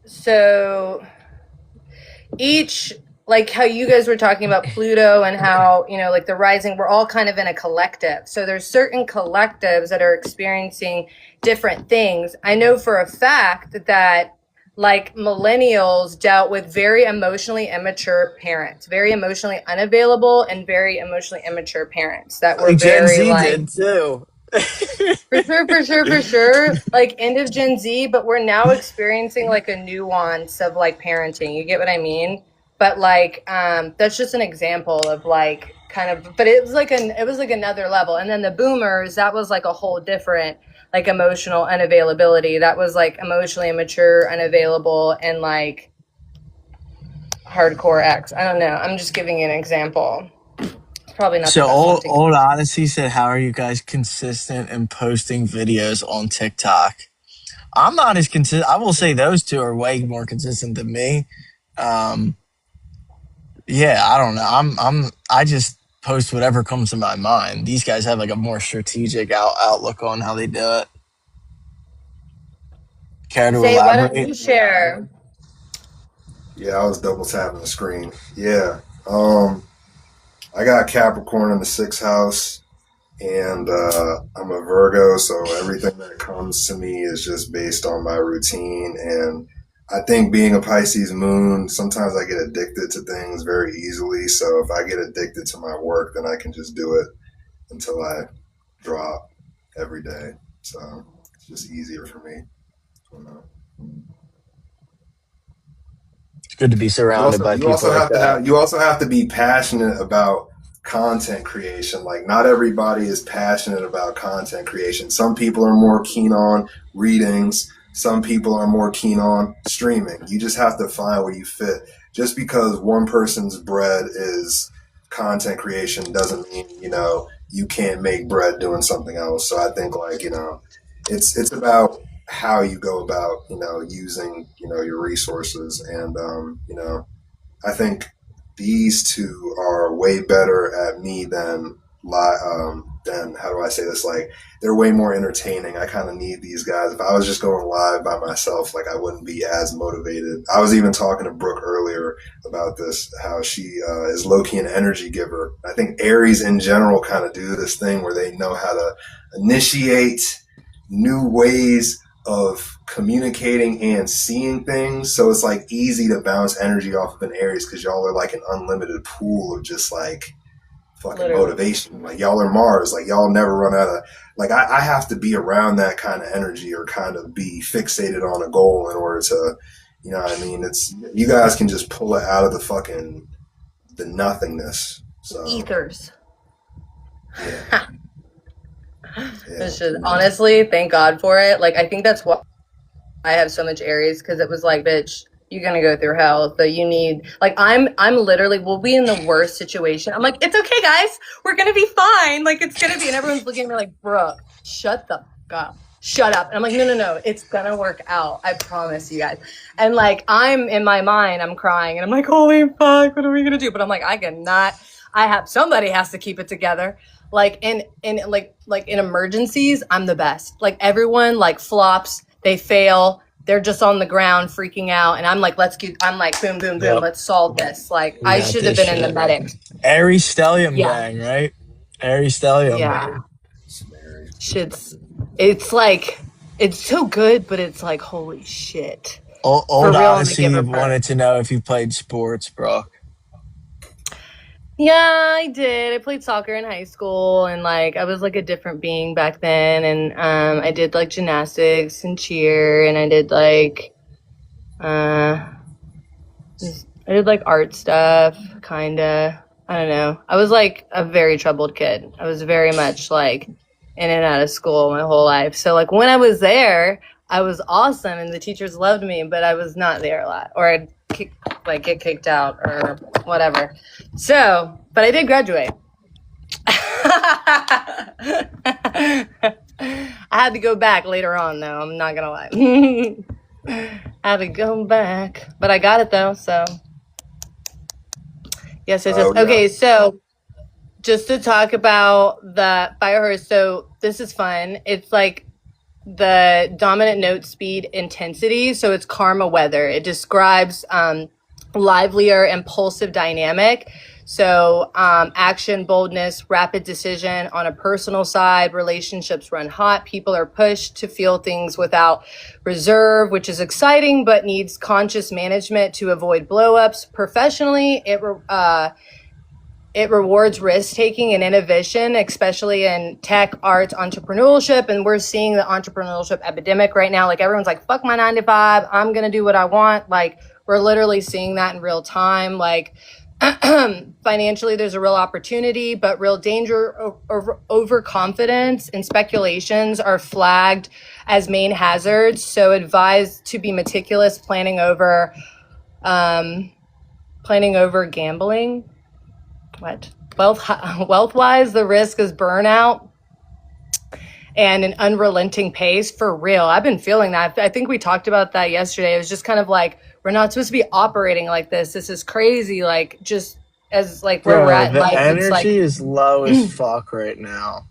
so each like how you guys were talking about Pluto and how, you know, like the rising, we're all kind of in a collective. So there's certain collectives that are experiencing different things. I know for a fact that like millennials dealt with very emotionally immature parents, very emotionally unavailable and very emotionally immature parents that were Like Gen very Z like did too. for sure, for sure, for sure. Like end of Gen Z, but we're now experiencing like a nuance of like parenting. You get what I mean? But like, that's just an example of like kind of. But it was like another level. And then the boomers, that was like a whole different like emotional unavailability. That was like emotionally immature, unavailable, and like hardcore X. I don't know. I'm just giving you an example. It's probably not the So best one to. old Odyssey said, "How are you guys consistent in posting videos on TikTok?" I'm not as consistent. I will say those two are way more consistent than me. Um, yeah, I don't know. I just post whatever comes to my mind. These guys have like a more strategic outlook on how they do it. Care to Say, why don't you elaborate? share? Yeah, I was double tapping the screen. Yeah. I got Capricorn in the sixth house, and I'm a Virgo, so everything that comes to me is just based on my routine. And I think being a Pisces moon, sometimes I get addicted to things very easily. So if I get addicted to my work, then I can just do it until I drop every day. So it's just easier for me. You know. It's good to be surrounded by people like that. You also have to be passionate about content creation. Like not everybody is passionate about content creation. Some people are more keen on readings. Some people are more keen on streaming. You just have to find where you fit. Just because one person's bread is content creation doesn't mean, you can't make bread doing something else. So I think like, it's about how you go about, using, your resources. And, I think these two are way better at me than how do I say this? Like they're way more entertaining. I kind of need these guys. If I was just going live by myself, like I wouldn't be as motivated. I was even talking to Brooke earlier about this, how she is low-key an energy giver. I think Aries in general kind of do this thing where they know how to initiate new ways of communicating and seeing things. So it's like easy to bounce energy off of an Aries because y'all are like an unlimited pool of just like fucking Literally. motivation. Like y'all are Mars. Like y'all never run out of like I have to be around that kind of energy or kind of be fixated on a goal in order to, you know what I mean? It's you guys can just pull it out of the nothingness. So Ethers. yeah. It's just, honestly, thank God for it. Like, I think that's why I have so much Aries, because it was like, bitch, you're gonna go through hell. So you need, like, I'm literally, we'll be in the worst situation. I'm like, it's okay, guys. We're gonna be fine. Like, it's gonna be, and everyone's looking at me like, Brooke, shut the fuck up. Shut up. And I'm like, no, it's gonna work out. I promise you guys. And like, I'm in my mind, I'm crying, and I'm like, holy fuck, what are we gonna do? But I'm like, somebody has to keep it together. Like in in emergencies, I'm the best. Like everyone like flops, they fail, they're just on the ground freaking out, and I'm like, I'm like, boom, boom, boom, let's solve this. Like I should have been in the medics. Aries Stellium gang, right? Aries Stellium. Yeah. It's like it's so good, but it's like holy shit. Old Odyssey wanted to know if you played sports, bro. Yeah, I did. I played soccer in high school, and like I was like a different being back then. And I did like gymnastics and cheer, and I did like art stuff, kinda. I don't know. I was like a very troubled kid. I was very much like in and out of school my whole life. So like when I was there, I was awesome, and the teachers loved me, but I was not there a lot, or I'd get kicked out or whatever. So, but I did graduate. I had to go back later on, though. I'm not gonna lie. I had to go back, but I got it though. So, yes. Okay, so just to talk about the fire horse. So this is fun. It's like the dominant note speed intensity. So it's karma weather. It describes livelier, impulsive dynamic. So action, boldness, rapid decision on a personal side. Relationships run hot. People are pushed to feel things without reserve, which is exciting, but needs conscious management to avoid blowups. Professionally, it rewards risk-taking and innovation, especially in tech, arts, entrepreneurship. And we're seeing the entrepreneurship epidemic right now. Like everyone's like, fuck my 9 to 5. I'm going to do what I want. Like we're literally seeing that in real time. Like financially, there's a real opportunity, but real danger, overconfidence and speculations are flagged as main hazards. So advised to be meticulous, planning over gambling. What? Wealth-wise, the risk is burnout and an unrelenting pace for real. I've been feeling that. I think we talked about that yesterday. It was just kind of like, we're not supposed to be operating like this. This is crazy. Like, just as like where we're at. The energy is low as fuck right now.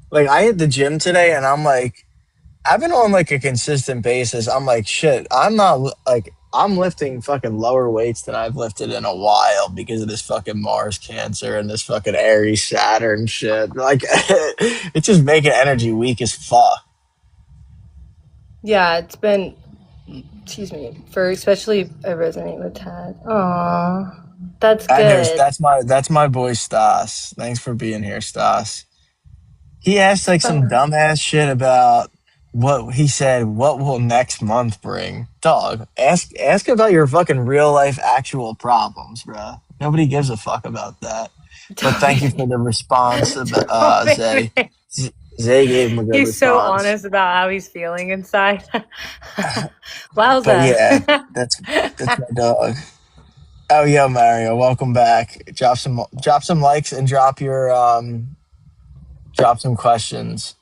Like, I hit the gym today, and I'm like, I've been on like a consistent basis. I'm like, shit, I'm not like, I'm lifting fucking lower weights than I've lifted in a while because of this fucking Mars Cancer and this fucking Aries Saturn shit. Like, it's just making energy weak as fuck. Yeah, it's been, excuse me, for especially I resonate with Tad. Aw, that's I know good. that's my boy Stas. Thanks for being here, Stas. He asked like some Oh, dumbass shit about what he said. What will next month bring? Dog, ask about your fucking real life actual problems, bro. Nobody gives a fuck about that. But don't thank you make for me, the response, don't make Zay. me. Zay gave him a good He's so response. honest about how he's feeling inside. But Wowza. yeah, that's my dog. Oh, yo, Mario, welcome back. Drop some likes and drop some questions.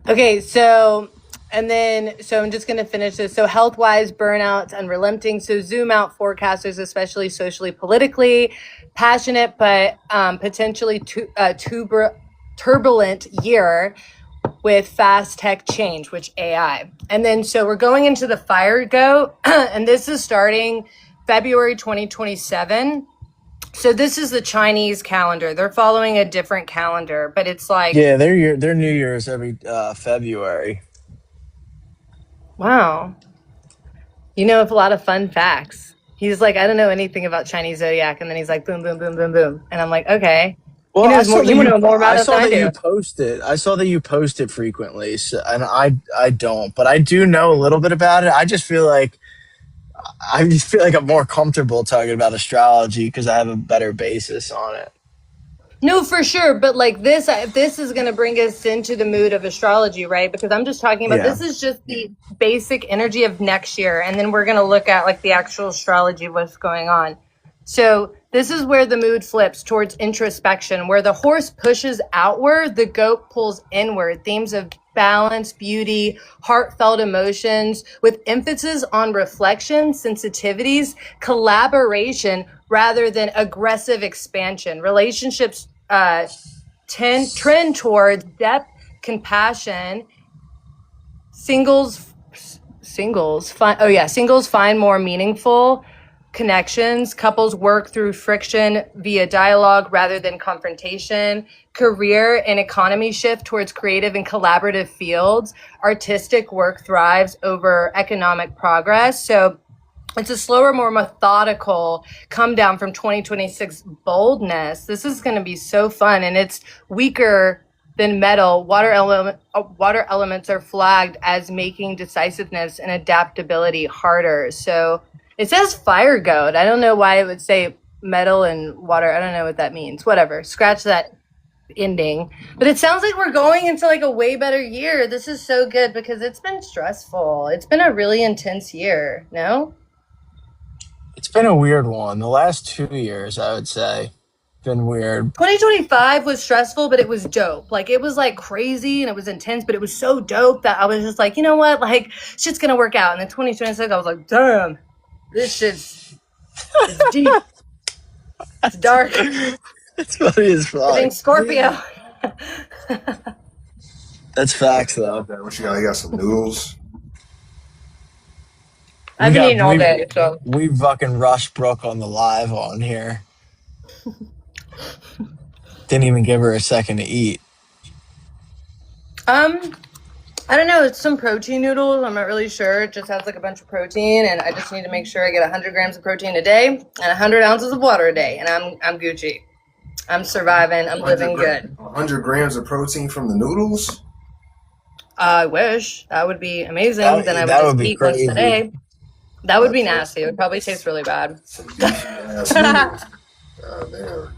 Okay, so so I'm just gonna finish this. So health wise, burnouts, unrelenting. So zoom out forecasters, especially socially, politically, passionate, but potentially turbulent year with fast tech change, which AI. And then so we're going into the fire go, and this is starting February 2027. So this is the Chinese calendar. They're following a different calendar, but it's like, Yeah, their New Year's every February. wow, you know, a lot of fun facts. He's like, I don't know anything about Chinese zodiac, and then he's like, boom, boom, boom, boom, boom, and I'm like, okay, he Well, knows more. You know more about it than I do. I saw that you post it frequently, so, and I don't, but I do know a little bit about it. I just feel like I'm more comfortable talking about astrology because I have a better basis on it. No, for sure. But like this is going to bring us into the mood of astrology, right? Because I'm just talking about Yeah. this is just the basic energy of next year. And then we're going to look at like the actual astrology, what's going on. So this is where the mood flips towards introspection, where the horse pushes outward, the goat pulls inward. Themes of balance, beauty, heartfelt emotions, with emphasis on reflection, sensitivities, collaboration, rather than aggressive expansion. Relationships trend towards depth, compassion. Singles find more meaningful connections. Couples work through friction via dialogue rather than confrontation. Career and economy shift towards creative and collaborative fields. Artistic work thrives over economic progress. So it's a slower, more methodical come down from 2026 boldness. This is going to be so fun, and it's weaker than metal. Water elements are flagged as making decisiveness and adaptability harder. So it says fire goat. I don't know why it would say metal and water. I don't know what that means. Whatever. Scratch that ending. But it sounds like we're going into like a way better year. This is so good because it's been stressful. It's been a really intense year. No? It's been a weird one. The last 2 years, I would say, been weird. 2025 was stressful, but it was dope. Like it was like crazy and it was intense, but it was so dope that I was just like, you know what? Like shit's gonna work out. And then 2026, I was like, damn, this shit's it's deep. It's dark. It's funny as fuck. Everything's Scorpio. That's facts, though. What you got? You got some noodles? I've been eating all day, so We fucking rushed Brooke on the live on here. Didn't even give her a second to eat. I don't know. It's some protein noodles. I'm not really sure. It just has like a bunch of protein, and I just need to make sure I get 100 grams of protein a day and 100 ounces of water a day, and I'm Gucci. I'm surviving. I'm living good. 100 grams of protein from the noodles? I wish that would be amazing. Then I would That just would be eat once crazy. a day. That would be nasty. It would probably taste really bad. Some beefy ass noodles. God damn.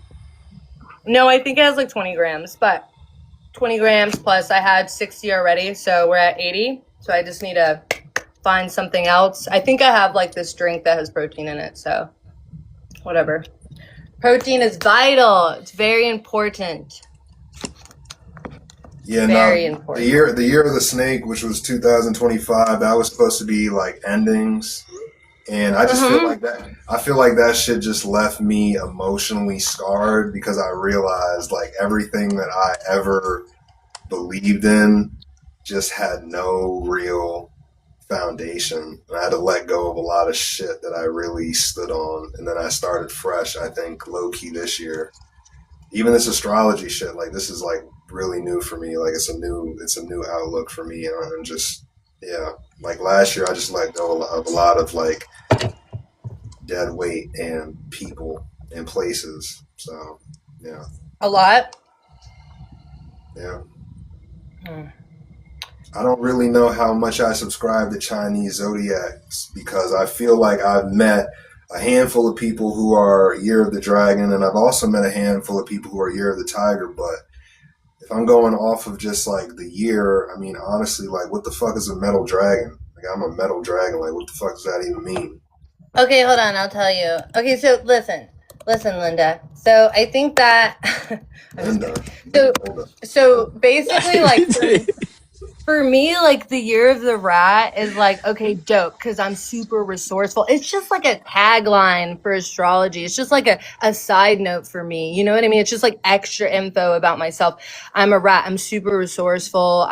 No, I think it has like 20 grams, but 20 grams plus I had 60 already, so we're at 80. So I just need to find something else. I think I have like this drink that has protein in it, so whatever. Protein is vital. It's very important. Yeah, Very no. important. The year of the snake, which was 2025, that was supposed to be like endings. And I just feel like that. I feel like that shit just left me emotionally scarred because I realized like everything that I ever believed in just had no real foundation. And I had to let go of a lot of shit that I really stood on, and then I started fresh. I think low key this year. Even this astrology shit, like this is like really new for me. Like it's a new outlook for me, and just yeah. Like last year, I just let go of a lot of like dead weight and people and places. So yeah, A lot. yeah. Hmm. I don't really know how much I subscribe to Chinese zodiacs because I feel like I've met a handful of people who are Year of the Dragon, and I've also met a handful of people who are Year of the Tiger. But if I'm going off of just like the year, I mean, honestly, like what the fuck is a metal dragon? Like I'm a metal dragon. Like what the fuck does that even mean? Okay, hold on. I'll tell you. Okay, so listen, Linda. So I think that I'm just Linda, kidding. So basically, like for me, like the year of the rat is like, okay, dope, because I'm super resourceful. It's just like a tagline for astrology. It's just like a side note for me. You know what I mean? It's just like extra info about myself. I'm a rat. I'm super resourceful.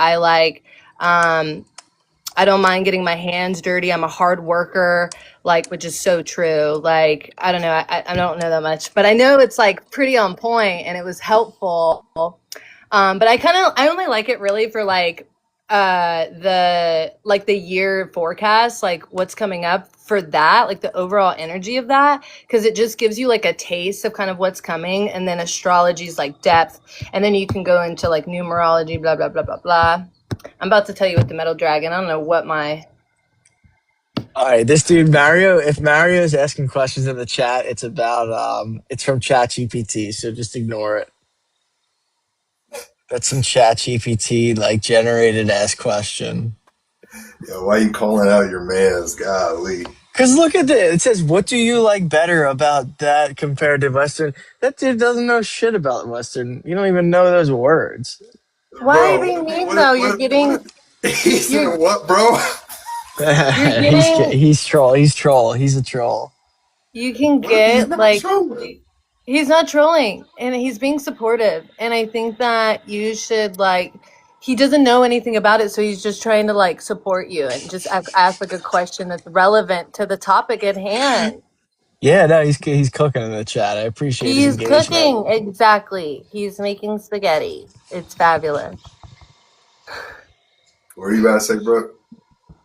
I don't mind getting my hands dirty. I'm a hard worker, like, which is so true. Like, I don't know. I don't know that much, but I know it's like pretty on point and it was helpful. But I only like it really for like the year forecast, like what's coming up for that, like the overall energy of that, because it just gives you like a taste of kind of what's coming, and then astrology's like depth, and then you can go into like numerology, blah blah blah blah blah. I'm about to tell you what the metal dragon. I don't know what my All right, this dude Mario. If Mario is asking questions in the chat, it's about it's from ChatGPT, so just ignore it. That's some ChatGPT like generated ass question. yo, why you calling out your man's? Golly. Cause look at this. It says, "What do you like better about that compared to Western?" That dude doesn't know shit about Western. You don't even know those words. Why do Bro, you mean though? he said You're what, bro? you're getting He's troll. He's troll. He's a troll. you can What? He's get not like trolling. he's not trolling and he's being supportive, and I think that you should like he doesn't know anything about it, so he's just trying to like support you and just ask like a question that's relevant to the topic at hand. Yeah, no, he's cooking in the chat. I appreciate his He's engagement. cooking, exactly. He's making spaghetti. It's fabulous. What are you about to say, bro?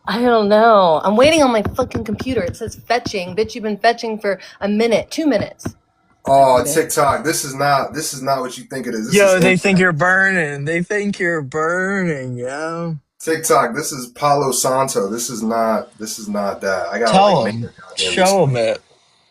I don't know. I'm waiting on my fucking computer. It says fetching. Bitch, you've been fetching for a minute, 2 minutes. Oh, TikTok. This is not what you think it is. This is Yo, they think incense. you're burning. They think you're burning, yo. TikTok. This is Palo Santo. This is not that. I gotta like Tell make them. a goddamn Show them disclaimer. it.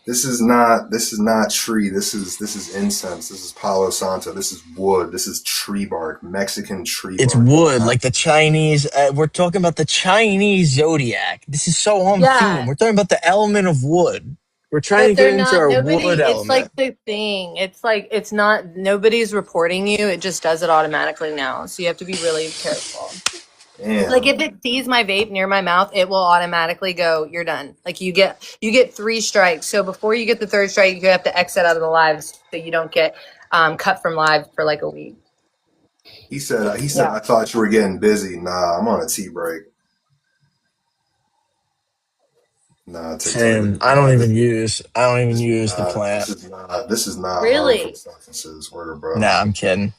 This is not tree. This is incense. This is Palo Santo. This is wood. This is tree bark. Mexican tree It's bark. wood, like the Chinese. We're talking about the Chinese zodiac. This is so on theme. Yeah, We're talking about the element of wood. We're trying to but get they're into not, our nobody, wood it's element. like the thing. It's like, it's not, nobody's reporting you. It just does it automatically now. So you have to be really careful. Like Damn. if it sees my vape near my mouth, it will automatically go, you're done. Like you get 3 strikes. So before you get the third strike, you have to exit out of the live so you don't get cut from live for like a week. He said Yeah. I thought you were getting busy. Nah, I'm on a tea break. Nah, TikTok. Same. I don't even use the plant. This is not harmful Really? substances. Word, bro. Nah, I'm kidding.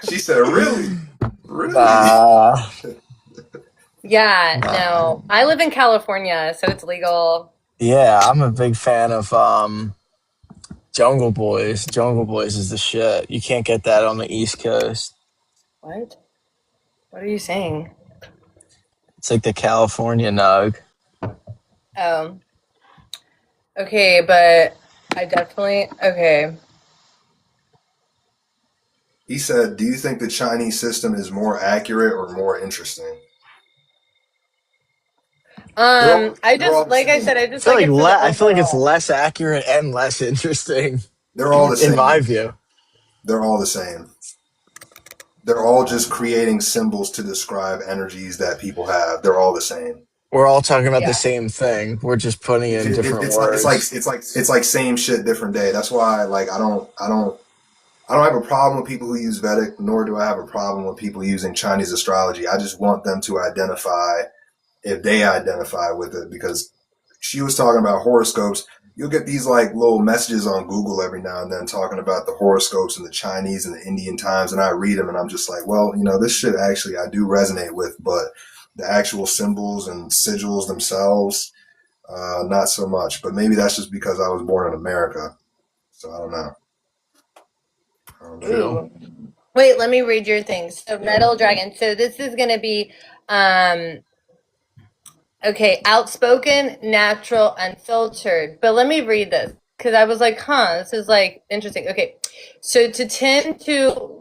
She said, "Really, really." Uh, Yeah, nah. no. I live in California, so it's legal. Yeah, I'm a big fan of Jungle Boys. Jungle Boys is the shit. You can't get that on the East Coast. What? What are you saying? It's like the California nug. Oh, okay, but I definitely, okay. He said, "Do you think the Chinese system is more accurate or more interesting?" I They're all just, the like I said, same. I just like it for the I feel like it's overall. less accurate and less interesting, They're all the in my same. view. They're all the same. They're all just creating symbols to describe energies that people have. They're all the same. We're all talking about the Yeah. same thing. We're just putting in different words. It's like same shit, different day. That's why like I don't. I don't have a problem with people who use Vedic, nor do I have a problem with people using Chinese astrology. I just want them to identify if they identify with it, because she was talking about horoscopes. You'll get these like little messages on Google every now and then talking about the horoscopes and the Chinese and the Indian times, and I read them and I'm just like, well, this shit actually I do resonate with, but the actual symbols and sigils themselves, not so much. But maybe that's just because I was born in America, so I don't know. I don't know. True. Ooh. Wait, let me read your thing. So metal dragon. So this is gonna be okay, outspoken, natural, unfiltered. But let me read this because I was like, huh, this is like interesting. Okay. So to tend to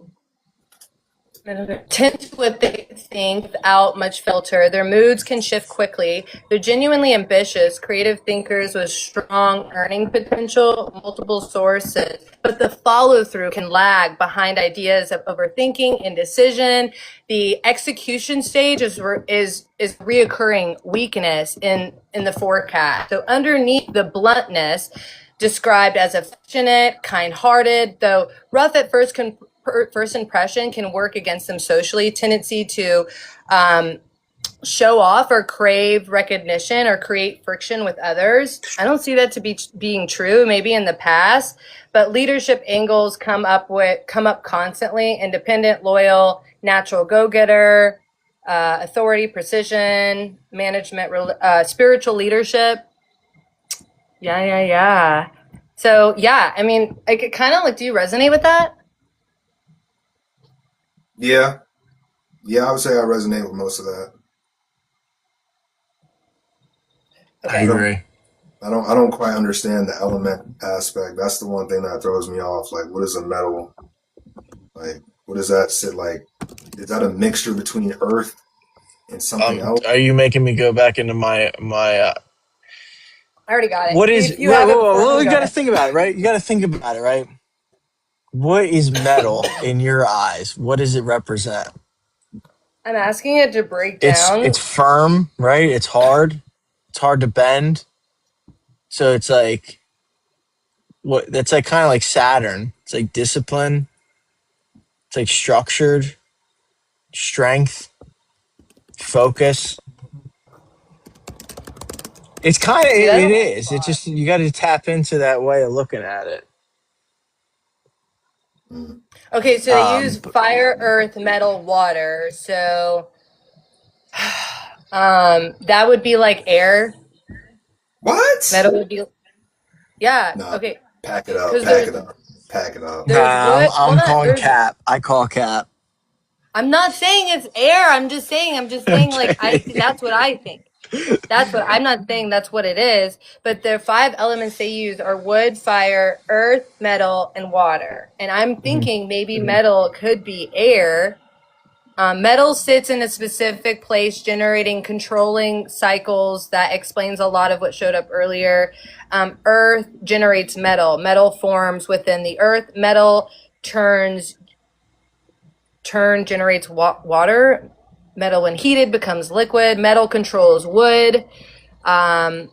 what they think without much filter. Their moods can shift quickly. They're genuinely ambitious, creative thinkers with strong earning potential, multiple sources, but the follow through can lag behind ideas of overthinking, indecision. The execution stage is reoccurring weakness in the forecast. So underneath the bluntness, described as affectionate, kind-hearted, though rough at first impression, can work against them socially. Tendency to show off or crave recognition or create friction with others. I don't see that to be being true. Maybe in the past, but leadership angles come up constantly. Independent, loyal, natural go-getter, authority, precision, management, spiritual leadership. Yeah. So yeah, I mean, I could kind of like. Do you resonate with that? Yeah, yeah, I would say I resonate with most of that. I I Okay. don't, agree. I don't quite understand the element aspect. That's the one thing that throws me off. Like, what is a metal? Like, what does that sit like? Is that a mixture between earth and something else? Are you making me go back into my I already got it. what is If you have it before well, me, you go got to ahead. think about it, right? You got to think about it, right? What is metal in your eyes? What does it represent? I'm asking it to break It's down. firm, right? It's hard. It's hard to bend. So it's like what that's like kind of like Saturn. It's like discipline. It's like structured, strength, focus. It's kind of See, I it don't like is. a It's lot. just you got to tap into that way of looking at it. Mm. Okay, so they use Um, fire, earth, metal, water. So that would be like air. What? Metal would be yeah. Nah, Okay, pack it up, because pack it up, pack it up. there's nah, wood. Hold I'm on. calling There's. cap. I call cap. I'm not saying it's air. I'm just saying. I'm just saying. Like Okay. that's what I think. That's what I'm not saying that's what it is, but the five elements they use are wood, fire, earth, metal, and water. And I'm Mhm. thinking maybe metal could be air. Metal sits in a specific place, generating controlling cycles. That explains a lot of what showed up earlier. Earth generates metal. Metal forms within the earth. Metal turns generates water. Metal, when heated, becomes liquid. Metal controls wood. Um,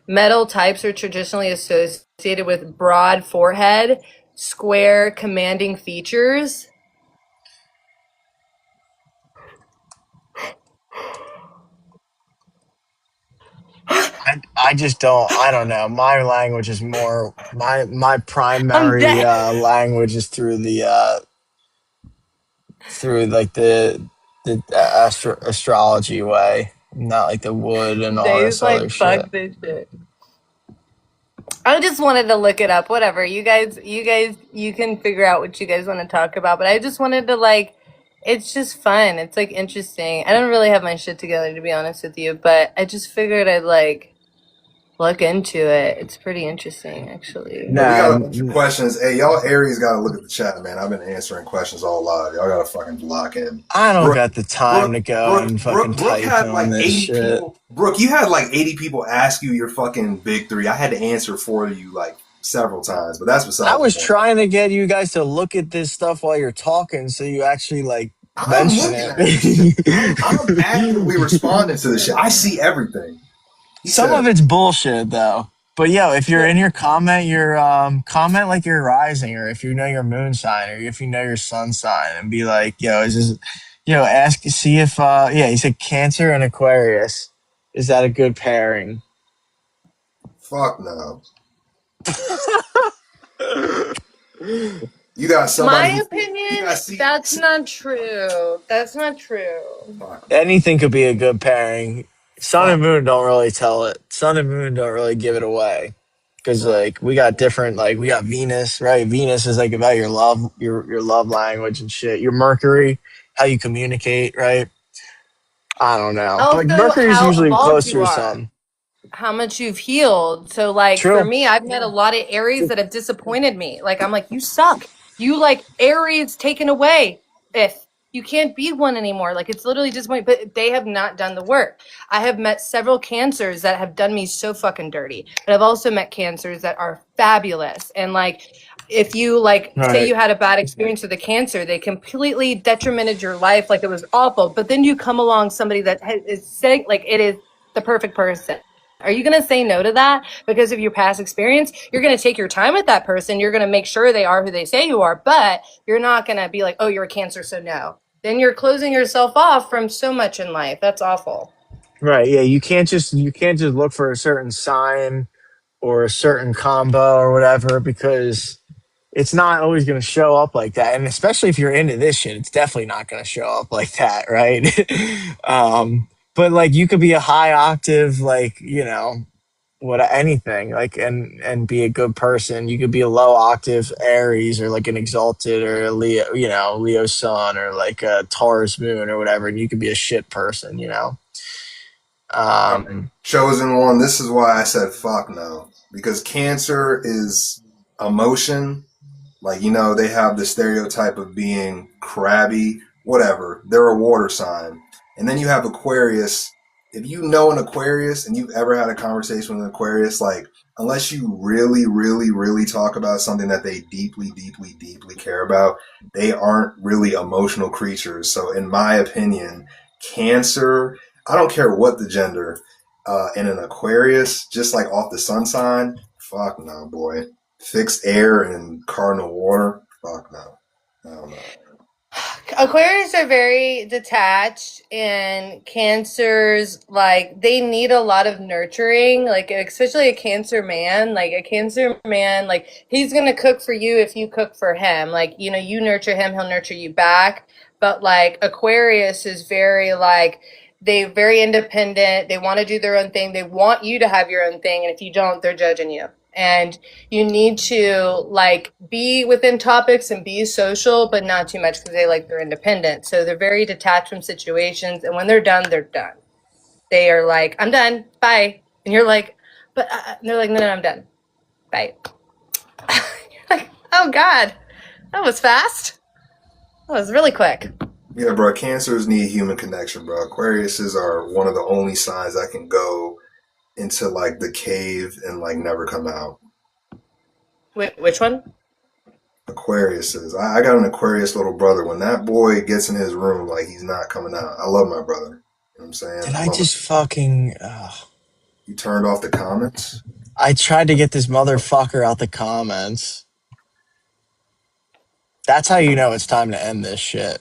Metal types are traditionally associated with broad forehead, square, commanding features. I just don't. I don't know. My language is more my I'm primary dead. language is through like the astrology way, not like the wood and all Dave's this other like, shit. fuck this shit. I just wanted to look it up. Whatever. You can figure out what you guys want to talk about. But I just wanted to like, it's just fun. It's like interesting. I don't really have my shit together to be honest with you, but I just figured I'd like look into it. It's pretty interesting, actually. Hey, we Nah, got a bunch of questions. Hey, y'all Aries got to look at the chat, man. I've been answering questions all live. Y'all got to fucking lock in. I don't Brooke, got the time to go and fucking Brooke type had on like this 80 shit. people. Brooke, you had like 80 people ask you your fucking big three. I had to answer for you like several times, but that's I besides the was point. trying to get you guys to look at this stuff while you're talking, so you actually like I'm mention looking at this shit. I'm it. actively responding to this shit. I see everything. He Some said, of it's bullshit though. But yo, if you're Well, in your comment, your comment like your rising, or if you know your moon sign, or if you know your sun sign, and be like, yo, is this, ask, see if, yeah, he said Cancer and Aquarius. Is that a good pairing? fuck no. You got somebody my who, you opinion, got see, that's not true. That's not true. fuck no. Anything could be a good pairing. Sun and Fuck. Moon don't really tell it. Sun and Moon don't really give it away. Because Right. like we got different, like we got Venus, right? Venus is like about your love, your love language and shit. Your Mercury, how you communicate, right? I don't know. But like Also, Mercury's how usually evolved close to you your are, sun. how much you've healed. So, like, for True. me, I've met a lot of Aries that have disappointed me. Like, I'm like, you suck. You like Aries taken away. If you can't be one anymore, like, it's literally disappointing. But they have not done the work. I have met several Cancers that have done me so fucking dirty. But I've also met Cancers that are fabulous. And, like, if you like say Right. you had a bad experience with a Cancer, they completely detrimented your life, like it was awful. But then you come along somebody that is saying like it is the perfect person. Are you going to say no to that because of your past experience? You're going to take your time with that person. You're going to make sure they are who they say you are, but you're not going to be like, oh, you're a Cancer, so no. Then you're closing yourself off from so much in life. That's awful. Right. Yeah. You can't just look for a certain sign or a certain combo or whatever because it's not always going to show up like that. And especially if you're into this shit, it's definitely not going to show up like that, right? But like you could be a high octave, like, what anything, like, and be a good person. You could be a low octave Aries or like an exalted or a Leo, Leo sun or like a Taurus moon or whatever, and you could be a shit person. All right. Um, Chosen one. This is why I said fuck no. Because Cancer is emotion. Like, they have the stereotype of being crabby, whatever. They're a water sign. And then you have Aquarius. If you know an Aquarius and you've ever had a conversation with an Aquarius, like, unless you really, really, really talk about something that they deeply, deeply, deeply care about, they aren't really emotional creatures. So, in my opinion, Cancer, I don't care what the gender, and an Aquarius, just like off the sun sign, fuck no, boy. Fixed air and cardinal water? Fuck no. I don't know. Aquarius are very detached, and Cancers, like, they need a lot of nurturing, like, especially a Cancer man. Like, a Cancer man, like, he's gonna cook for you if you cook for him. Like, you nurture him, he'll nurture you back. But, like, Aquarius is very, like, they're very independent. They want to do their own thing. They want you to have your own thing. And if you don't, they're judging you. And you need to like be within topics and be social, but not too much because they like they're independent. So they're very detached from situations. And when they're done, they're done. They are like, I'm done. Bye. And you're like, but and they're like, no, I'm done. Bye. You're like, oh God, that was fast. That was really quick. Yeah, bro. Cancers need human connection, bro. Aquariuses are one of the only signs that can go into like the cave and like never come out. Wait, which one? Aquariuses. I got an Aquarius little brother. When that boy gets in his room, like he's not coming out. I love my brother. You know what I'm saying? did I I love my. just fucking? You turned off the comments? I tried to get this motherfucker out the comments. That's how you know it's time to end this shit.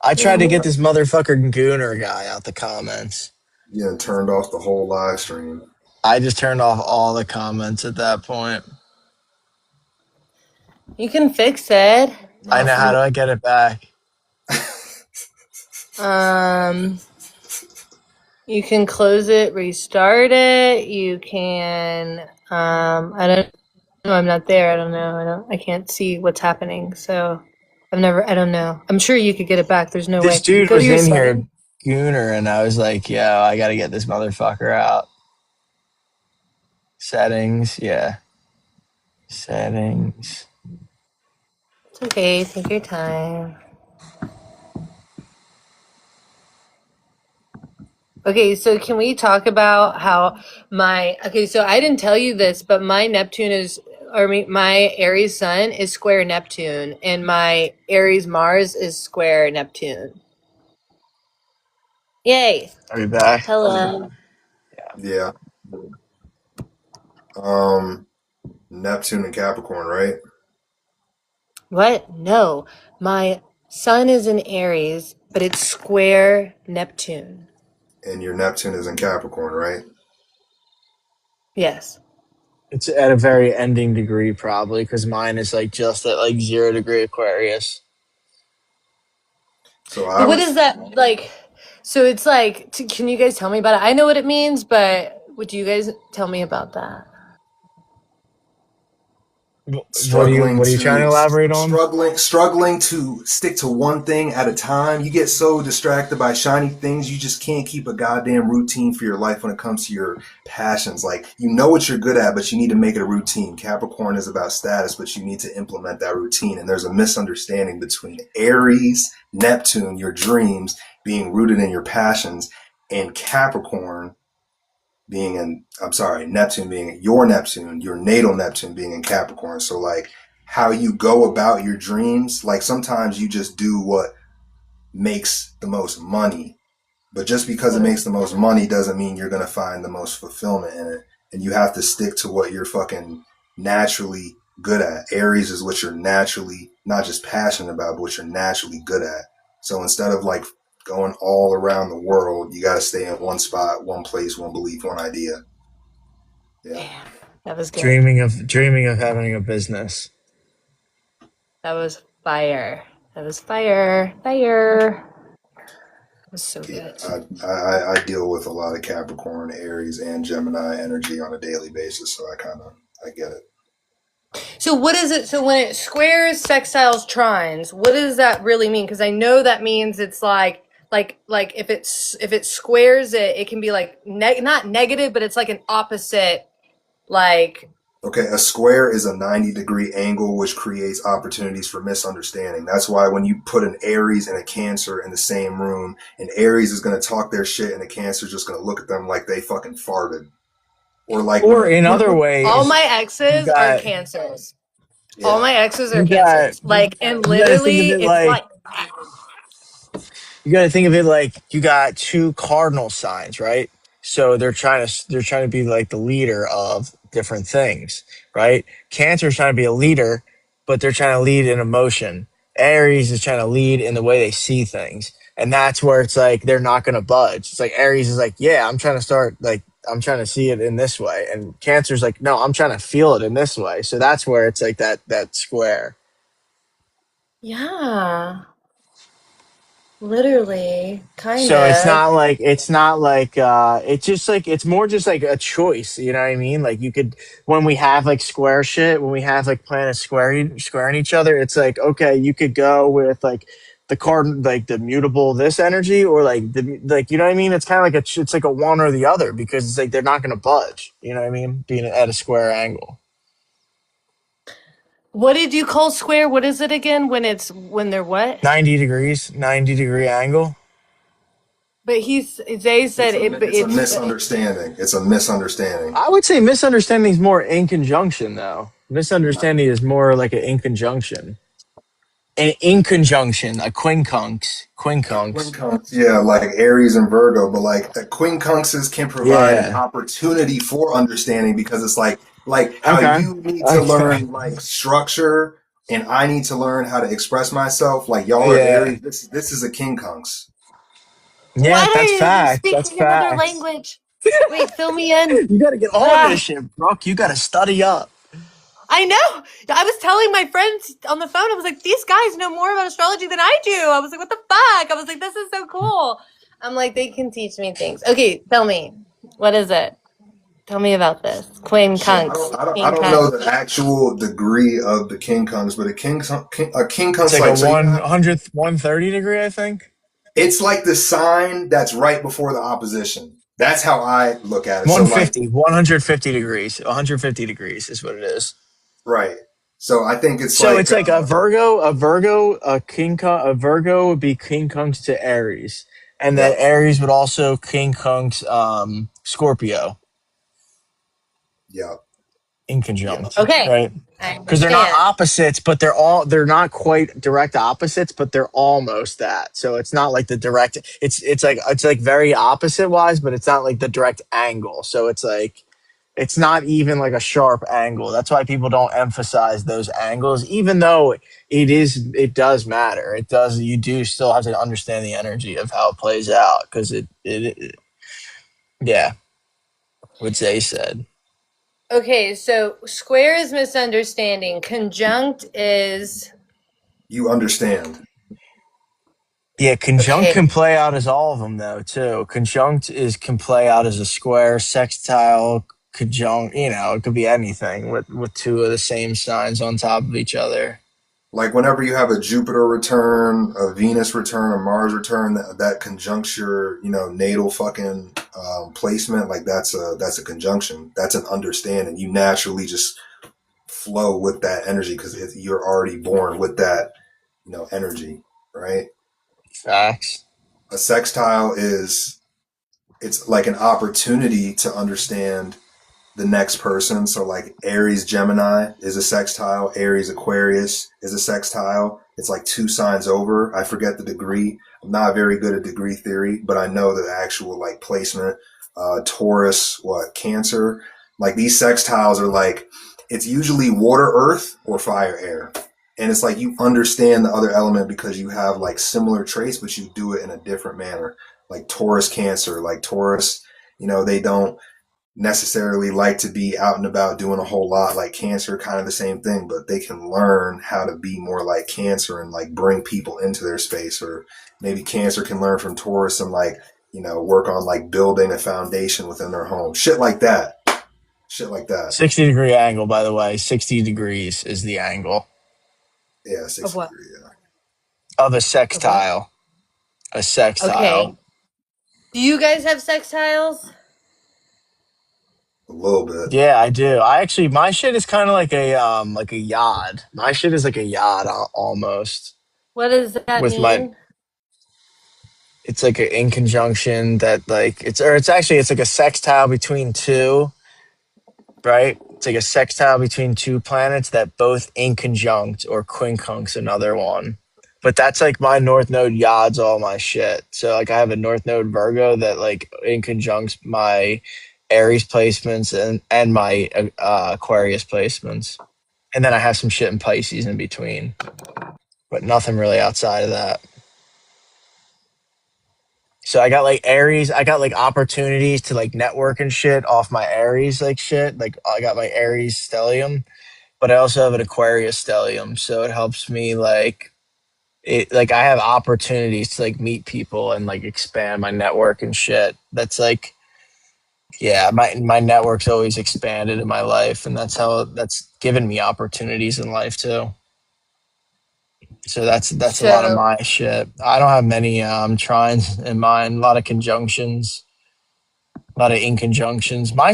I tried to Damn, get this motherfucker Gooner guy out the comments. you done turned off the whole live stream. I just turned off all the comments at that point. You can fix it. I Nah, know. for How do real. I get it back? Um, you can close it, restart it. You can, I don't know. I'm not there. I don't know. I can't see what's happening. So I don't know. I'm sure you could get it back. There's no This way. dude Go to was your in settings. here, Gooner, and I was like, yo, I got to get this motherfucker out. Settings. Yeah. Settings. It's okay. Take your time. Okay, so can we talk about how okay, so I didn't tell you this, but my Neptune is, my Aries Sun is square Neptune, and my Aries Mars is square Neptune. Yay. Are we back? Hello. Yeah. Um, Neptune and Capricorn, right? What? No. My sun is in Aries, but it's square Neptune. And your Neptune is in Capricorn, right? Yes. It's at a very ending degree, probably, because mine is like just at like 0 degree Aquarius. So I But what would is that like? So it's like, can you guys tell me about it? I know what it means, but would you guys tell me about that? struggling What are you trying to to elaborate on? struggling to stick to one thing at a time. You get so distracted by shiny things, you just can't keep a goddamn routine for your life when it comes to your passions. Like, you know what you're good at, but you need to make it a routine. Capricorn is about status, but you need to implement that routine. And there's a misunderstanding between Aries, Neptune, your dreams, being rooted in your passions, and Capricorn being in, I'm sorry, Neptune being Neptune, your natal Neptune being in Capricorn. So like, how you go about your dreams, like sometimes you just do what makes the most money, but just because it makes the most money doesn't mean you're going to find the most fulfillment in it. And you have to stick to what you're fucking naturally good at. Aries is what you're naturally not just passionate about, but what you're naturally good at. So instead of like going all around the world, you got to stay in one spot, one place, one belief, one idea. Yeah. Damn, that was good. Dreaming of having a business. That was fire. That was fire. Fire. That was so Yeah, good. I deal with a lot of Capricorn, Aries, and Gemini energy on a daily basis, so I get it. So what is it? So when it squares, sextiles, trines, what does that really mean? Because I know that means it's like if it squares it, it can be like not negative, but it's like an opposite. Like Okay, a square is a 90-degree angle which creates opportunities for misunderstanding. That's why when you put an Aries and a Cancer in the same room, an Aries is going to talk their shit and a Cancer is just going to look at them like they fucking farted. Or like Or in other all ways, my you exes are got cancers. All yeah. my exes are you got cancers. Like and you got to think of literally, it it's like like you got to think of it like you got two cardinal signs, right? So they're trying to be like the leader of different things, right? Cancer's trying to be a leader, but they're trying to lead in emotion. Aries is trying to lead in the way they see things, and that's where it's like they're not going to budge. It's like Aries is like, yeah, I'm trying to start like I'm trying to see it in this way, and Cancer's like, no, I'm trying to feel it in this way. So that's where it's like that square. yeah, literally, kind So of. it's not like it's just like it's more just like a choice, you know what I mean? Like you could when we have like square shit, when we have like planets squaring each other, it's like okay, you could go with like the card like the mutable this energy or like the like you know what I mean? It's kind of like it's like a one or the other because it's like they're not going to budge, you know what I mean? Being at a square angle. What did you call square? What is it again? When they're what? 90 degrees, 90-degree angle. But Zay said it. But It's a it's misunderstanding. It's a misunderstanding. I would say misunderstanding is more in conjunction though. Misunderstanding is more like an in conjunction. In conjunction, a quincunx. Quincunx, yeah, like Aries and Virgo, but like quincunxes can provide an Yeah. opportunity for understanding because it's like how Okay. you need to Okay. learn like structure and I need to learn how to express myself. Like y'all are Yeah. Aries, this is a quincunx. Yeah, why that's are you facts. That's speaking another facts. language? Wait, fill me in. You got to get all this Ah, shit, Brooke. You got to study up. I know. I was telling my friends on the phone. I was like, these guys know more about astrology than I do. I was like, what the fuck? I was like, this is so cool. I'm like, they can teach me things. Okay, tell me. What is it? Tell me about this. Queen Shit, Kunks. I King don't know Kunks. the actual degree of the quincunx, but a It's quincunx like a like so you one have hundredth, 130 degree, I think. it's like the sign that's right before the opposition. That's how I look at it. So like 150 degrees. 150 degrees is what it is. right. So I think it's So like it's like a Virgo would be quincunx to Aries, and then yep, Aries would also quincunx Scorpio yep, in yep. conjunct, Okay. right? I because they're not understand. opposites, but they're not quite direct opposites, but they're almost that. So it's not like the direct. It's like very opposite wise, but it's not like the direct angle. So it's like it's not even like a sharp angle. That's why people don't emphasize those angles, even though it does matter. It does. You do still have to understand the energy of how it plays out because it yeah, what Zay said. Okay, so square is misunderstanding. Conjunct is You understand. Yeah, conjunct okay. can play out as all of them though too. Conjunct is can play out as a square, sextile, conjunct. It could be anything with two of the same signs on top of each other. Like whenever you have a Jupiter return, a Venus return, a Mars return, that conjuncts your, natal fucking placement. Like that's a conjunction. That's an understanding. You naturally just flow with that energy because you're already born with that, energy, right? Facts. A sextile it's like an opportunity to understand the next person. So like Aries Gemini is a sextile, Aries Aquarius is a sextile. It's like two signs over. I forget the degree. I'm not very good at degree theory, but I know the actual like placement. Taurus, Cancer. Like these sextiles are like it's usually water, earth, or fire, air. And it's like you understand the other element because you have like similar traits, but you do it in a different manner. Like Taurus, Cancer, like Taurus, they don't necessarily like to be out and about doing a whole lot. Like Cancer, kind of the same thing, but they can learn how to be more like Cancer and like bring people into their space. Or maybe Cancer can learn from Taurus and like, work on like building a foundation within their home. Shit like that. Shit like that. 60-degree angle, by the way. 60 degrees is the angle Yeah, Of 60 what? degree, yeah. of a Of what? sextile. A Okay. sextile. Do you guys have sextiles? A little bit. Yeah, I do. I actually my shit is kind of like a yod. My shit is like a yod almost. What does that With my mean? it's like a in conjunction that like it's like a sextile between two, right? It's like a sextile between two planets that both in conjunct or quincunx another one. But that's like my North Node yods all my shit. So like I have a North Node Virgo that like in conjuncts my Aries placements and my Aquarius placements. And then I have some shit in Pisces in between, but nothing really outside of that. So I got like Aries, I got like opportunities to like network and shit off my Aries like shit. Like I got my Aries stellium, but I also have an Aquarius stellium, so it helps me like I have opportunities to like meet people and like expand my network and shit. That's like yeah, my network's always expanded in my life, and that's given me opportunities in life too. So that's a lot of So, my shit. I don't have many trines in mine. A lot of conjunctions, a lot of inconjunctions. My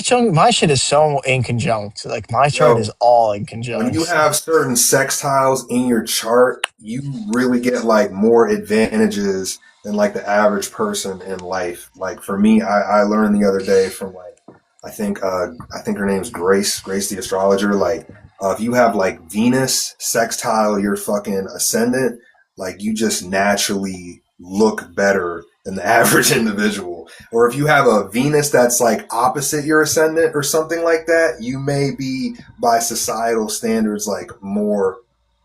shit is so inconjunct. Like my chart is Yo, all when you inconjunct. have certain sextiles in your chart, you really get like more advantages than like the average person in life. Like for me, I learned the other day from like I think her name's Grace the astrologer. Like if you have like Venus sextile your fucking ascendant, like you just naturally look better than the average individual. Or if you have a Venus that's like opposite your ascendant or something like that, you may be by societal standards like more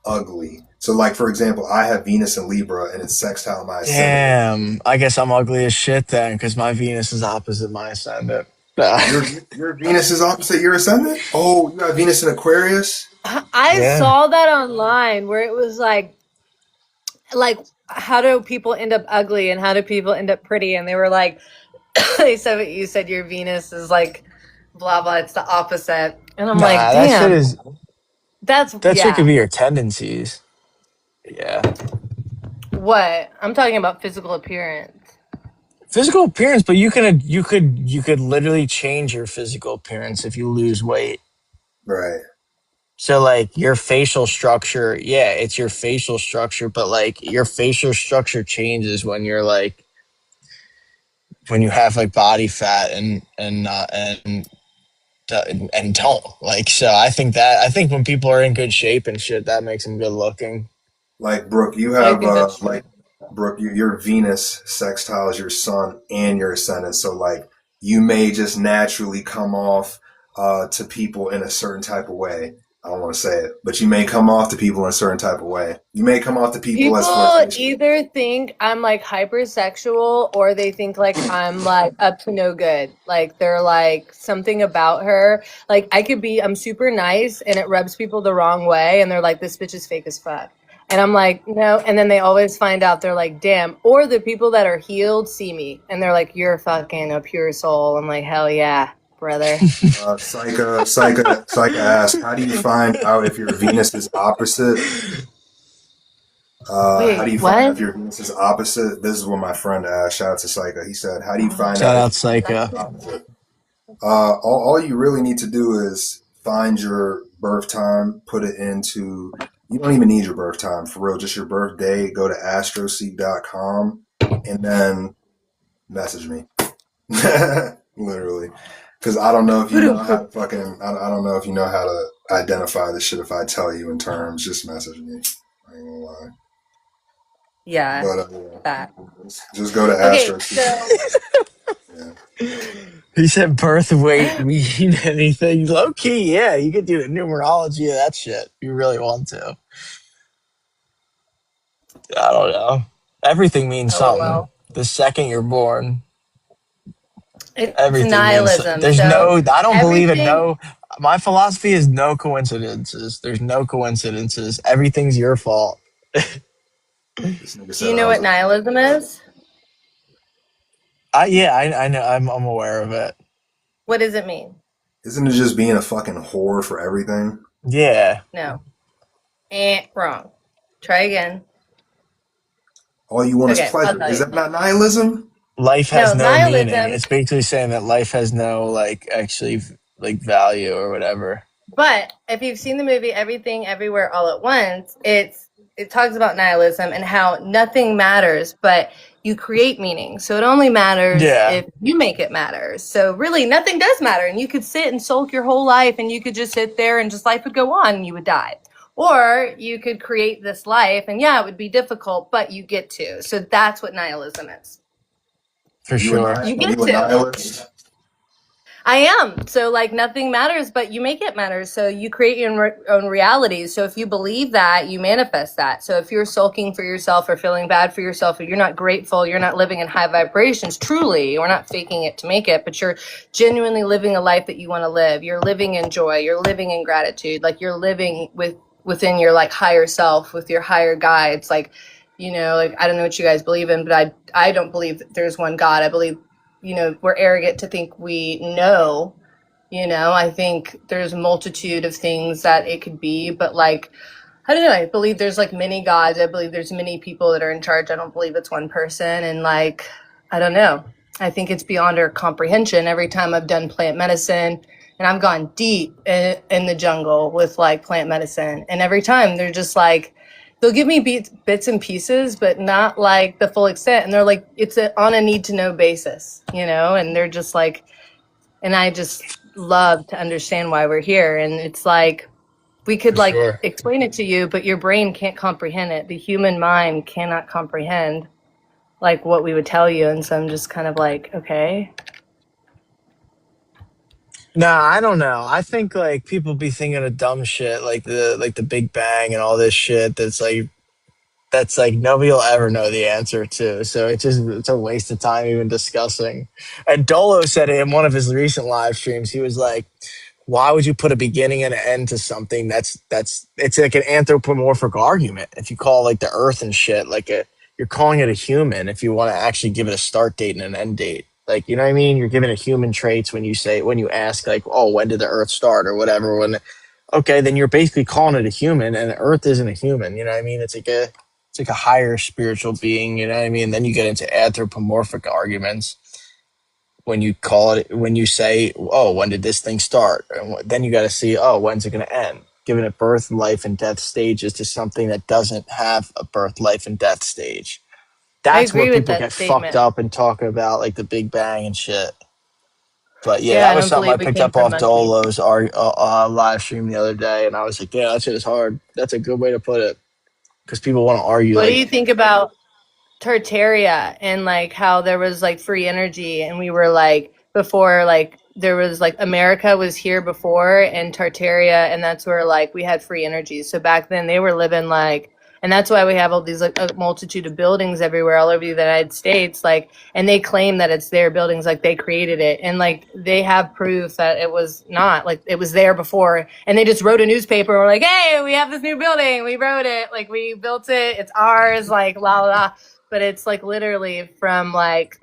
ugly. So like for example, I have Venus in Libra and it's sextile my ascendant. Damn, I guess I'm ugly as shit then, because my Venus is opposite my ascendant. Your Venus is opposite your ascendant? Oh, you got Venus in Aquarius? I Yeah, saw that online where it was like how do people end up ugly and how do people end up pretty? And they were like, they said what you said. Your Venus is like blah blah. It's the opposite. And I'm like, nah, that shit damn, is that's that shit could yeah. be your tendencies. Yeah. What I'm talking about physical appearance. Physical appearance, but you could literally change your physical appearance if you lose weight. Right. So like your facial structure, yeah, it's your facial structure, but like your facial structure changes when you're like when you have like body fat and and don't. Like, so I think when people are in good shape and shit, that makes them good looking. Like Brooke, you I have think that's true. like Brooke, your Venus sextiles your sun and your ascendant, so like you may just naturally come off to people in a certain type of way. I don't want to say it, but you may come off to people in a certain type of way. You may come off to people as People flirtatious. either think I'm like hypersexual or they think like I'm like up to no good. Like they're like something about her. Like I'm super nice and it rubs people the wrong way and they're like, this bitch is fake as fuck. And I'm like, no. And then they always find out they're like, damn. Or the people that are healed see me and they're like, you're fucking a pure soul. I'm like, hell yeah, brother. Psycha asks, how do you find out if your Venus is opposite? How do Wait, you find out what? if your Venus is opposite? This is what my friend asked. Shout out to Psycha. He said, how do you find Shout out if out your Venus is Psycho. opposite? All you really need to do is find your birth time, put it into, you don't even need your birth time for real, just your birthday. Go to astroseek.com and then message me. Literally. Because I don't know if you know how to fucking, I don't know if you know how to identify this shit if I tell you in terms. Just message me. I ain't gonna lie. Yeah, But that. just go to Okay, astroseek. so Yeah. He said birth weight mean anything? Low key, yeah. You could do the numerology of that shit if you really want to. I don't know. Everything means something. LOL. The second you're born, It's everything means nihilism. there's So no. I don't believe in everything. no. My philosophy is no coincidences. There's no coincidences. Everything's your fault. This nigga Do said you I know was what a. nihilism is? I know. I'm aware of it. What does it mean? Isn't it just being a fucking whore for everything? Yeah. No. Wrong. Try again. All you want is Okay, I'll pleasure. tell Is you. that not nihilism? Life has No, no meaning. nihilism. It's basically saying that life has no like actually like value or whatever. But if you've seen the movie Everything Everywhere All at Once, it talks about nihilism and how nothing matters, but you create meaning. So it only matters Yeah, if you make it matter. So really nothing does matter. And you could sit and sulk your whole life and you could just sit there and just life would go on and you would die. Or you could create this life and yeah, it would be difficult, but you get to. So that's what nihilism is. for sure. You Are get you a to. nihilist? I am. So, like, nothing matters, but you make it matter. So, you create your own reality. So, if you believe that, you manifest that. So, if you're sulking for yourself or feeling bad for yourself, or you're not grateful, you're not living in high vibrations, truly, we're not faking it to make it, but you're genuinely living a life that you want to live. You're living in joy. You're living in gratitude. Like, you're living within your like higher self, with your higher guides. Like, like I don't know what you guys believe in, but I don't believe that there's one God. I believe we're arrogant to think we know. I think there's a multitude of things that it could be, but like, I don't know. I believe there's like many gods. I believe there's many people that are in charge. I don't believe it's one person. And like, I don't know. I think it's beyond our comprehension. Every time I've done plant medicine and I've gone deep in the jungle with like plant medicine, and every time they're just like, they'll give me bits and pieces, but not like the full extent. And they're like, it's on a need to know basis, and they're just like, and I just love to understand why we're here. And it's like, we could For like sure. explain it to you, but your brain can't comprehend it. The human mind cannot comprehend like what we would tell you. And so I'm just kind of like, okay. Nah, I don't know. I think like people be thinking of dumb shit like the Big Bang and all this shit that's like nobody will ever know the answer to. So it's a waste of time even discussing. And Dolo said it in one of his recent live streams. He was like, why would you put a beginning and an end to something that's it's like an anthropomorphic argument. If you call like the earth and shit you're calling it a human if you want to actually give it a start date and an end date. Like, you know what I mean? You're giving it human traits when you ask like, oh, when did the earth start or whatever. When okay, then you're basically calling it a human, and the earth isn't a human. You know what I mean? It's like a higher spiritual being. You know what I mean? Then you get into anthropomorphic arguments when you call it when you say, oh, when did this thing start? And then you got to see, oh, when's it going to end? Giving it birth, life, and death stages to something that doesn't have a birth, life, and death stage. I That's where agree with people that get fucked statement. up and talk about like the Big Bang and shit. But yeah, Yeah, that I was don't something I believe we picked came up from off monkeys. Dolo's live stream the other day, and I was like, yeah, that shit is hard. That's a good way to put it because people want to argue What do like, you think about Tartaria and like how there was like free energy and we were like before like there was like America was here before and Tartaria and that's where like we had free energy. So back then they were living like and that's why we have all these like a multitude of buildings everywhere all over the United States like and they claim that it's their buildings like they created it and like they have proof that it was not like it was there before and they just wrote a newspaper and were like hey we have this new building we wrote it like we built it it's ours like la la la but it's like literally from like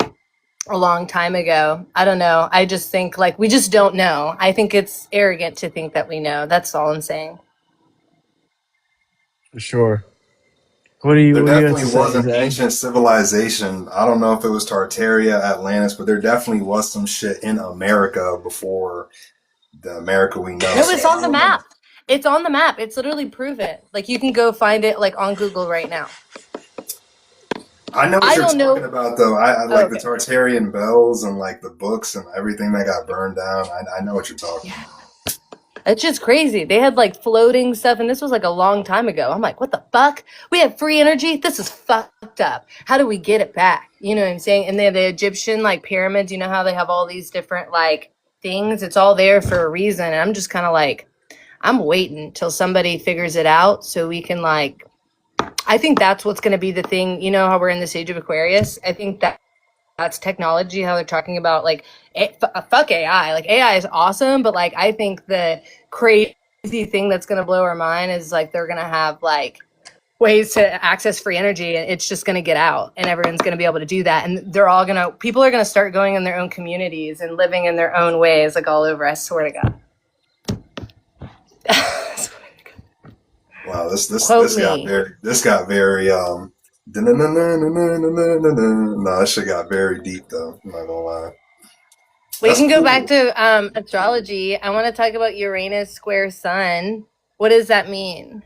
a long time ago. I don't know. I just think like we just don't know. I think it's arrogant to think that we know. That's all I'm saying. for sure. There What do you have to definitely say, was an Zay? ancient civilization. I don't know if it was Tartaria, Atlantis, but there definitely was some shit in America before the America we know. No, So it's I on the don't know. map. It's on the map. It's literally proven. Like you can go find it like on Google right now. I know what I you're don't talking know. about, though. I Oh, like the okay. Tartarian bells and like the books and everything that got burned down. I know what you're talking Yeah. about. It's just crazy. They had like floating stuff, and this was like a long time ago. I'm like, what the fuck? We have free energy? This is fucked up. How do we get it back? You know what I'm saying? And then the Egyptian like pyramids, you know how they have all these different like things? It's all there for a reason. And I'm just kind of like, I'm waiting till somebody figures it out so we can like, I think that's what's going to be the thing. You know how we're in this age of Aquarius? I think that that's technology how they're talking about like fuck AI like AI is awesome but like I think the crazy thing that's going to blow our mind is like they're going to have like ways to access free energy and it's just going to get out and everyone's going to be able to do that and they're all going to people are going to start going in their own communities and living in their own ways like all over I swear to god. Wow, Quote me. this got very no, that shit got very deep though. I'm not gonna lie. We That's can go back cool. to astrology. I want to talk about Uranus square sun. What does that mean?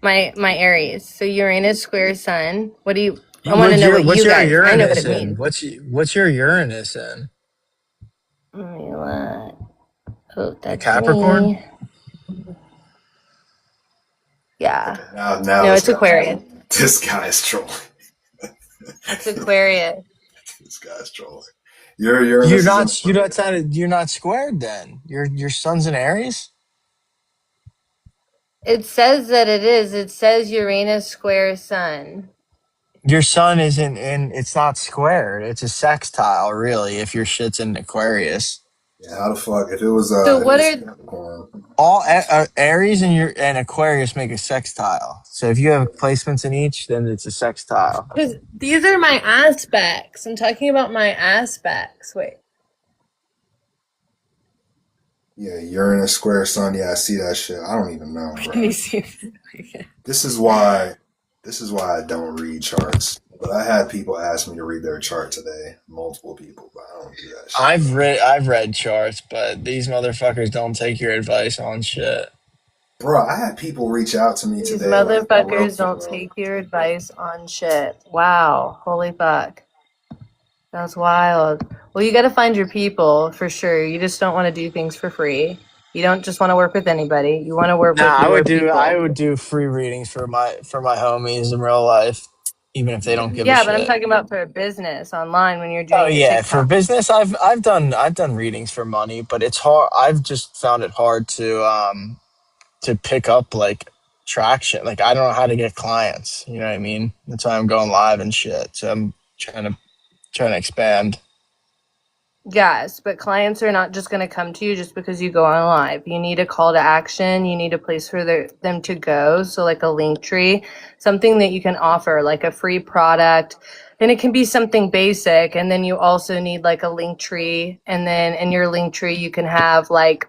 My Aries. So Uranus square sun. What do you? I want to know what What's you your guys. I know what Uranus it in? means. What's your Uranus in? Let me look. Oh, A that's Capricorn? me. Yeah. Okay, now No, this it's guy's Aquarius. trolling. This guy's trolling. It's Aquarius. This guy's trolling. Your Uranus is in Aquarius. You're not squared then. Your sun's in Aries? It says that it is. It says Uranus square sun. Your sun isn't in it's not squared. It's a sextile, really, if your shit's in Aquarius. Yeah, how the fuck So if it what was are Capricorn? Aries and Aquarius make a sextile. So if you have placements in each, then it's a sextile. because these are my aspects. I'm talking about my aspects. Wait. Yeah, Uranus square sun. Yeah, I see that shit. I don't even know, Let bro. me see. This is why I don't read charts. But I had people ask me to read their chart today. Multiple people, but I don't do that shit, bro. I've read charts, but these motherfuckers don't take your advice on shit. Bro, I had people reach out to me These today, like for real, motherfuckers for don't real. take your advice on shit. Wow. Holy fuck. That's wild. Well, you got to find your people for sure. You just don't want to do things for free. You don't just want to work with anybody. You want to work Nah, with your I people. would do free readings for my homies in real life, even if they don't give a Yeah, but I'm shit. talking about for a business online when you're Oh doing your yeah, for TikTok. business, I've done readings for money, but it's hard. I've just found it hard to pick up like traction. Like I don't know how to get clients. You know what I mean? That's why I'm going live and shit. So I'm trying to expand. Yes, but clients are not just going to come to you just because you go on live. You need a call to action. You need a place for them to go. So like a link tree, something that you can offer, like a free product. And it can be something basic. And then you also need like a link tree. And then in your link tree, you can have like,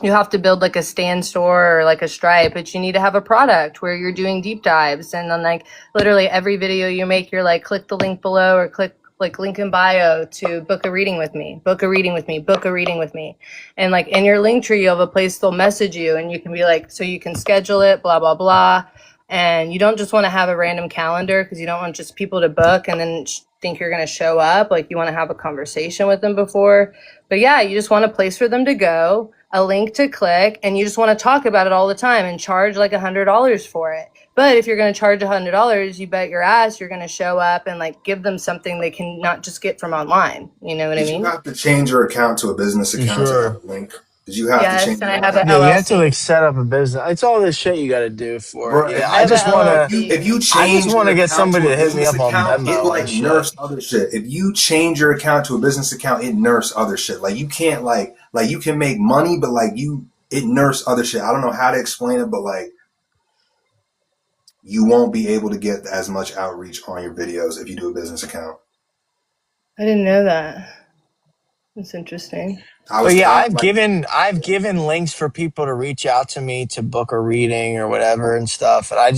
you have to build like a stand store or like a Stripe, but you need to have a product where you're doing deep dives. And then like literally every video you make, you're like, click the link below or click like link in bio to book a reading with me, book a reading with me, book a reading with me. And like in your link tree, you have a place they'll message you and you can be like, so you can schedule it, blah, blah, blah. And you don't just want to have a random calendar because you don't want just people to book and then think you're going to show up. Like you want to have a conversation with them before. But yeah, you just want a place for them to go, a link to click, and you just want to talk about it all the time and charge like $100 for it. But if you're going to charge $100, you bet your ass you're going to show up and like give them something they can not just get from online. You know what I Did mean? you have to change your account to a business For account to have sure. a link? Did you have to Yes, change and your I have an account? Yeah, you have to LLC. like set up a business. It's all this shit you got to do for it. Bro, Yeah, I have an LLC. if you I just change want your to get account somebody to to a hit me business up on account, it Venmo like and shit. nerfs other shit. If you change your account to a business account, it nerfs other shit. Like you can't like you can make money, but like it nerfs other shit. I don't know how to explain it, but like you won't be able to get as much outreach on your videos if you do a business account. I didn't know that. That's interesting. I But was yeah, I, I've like given links for people to reach out to me to book a reading or whatever and stuff, and I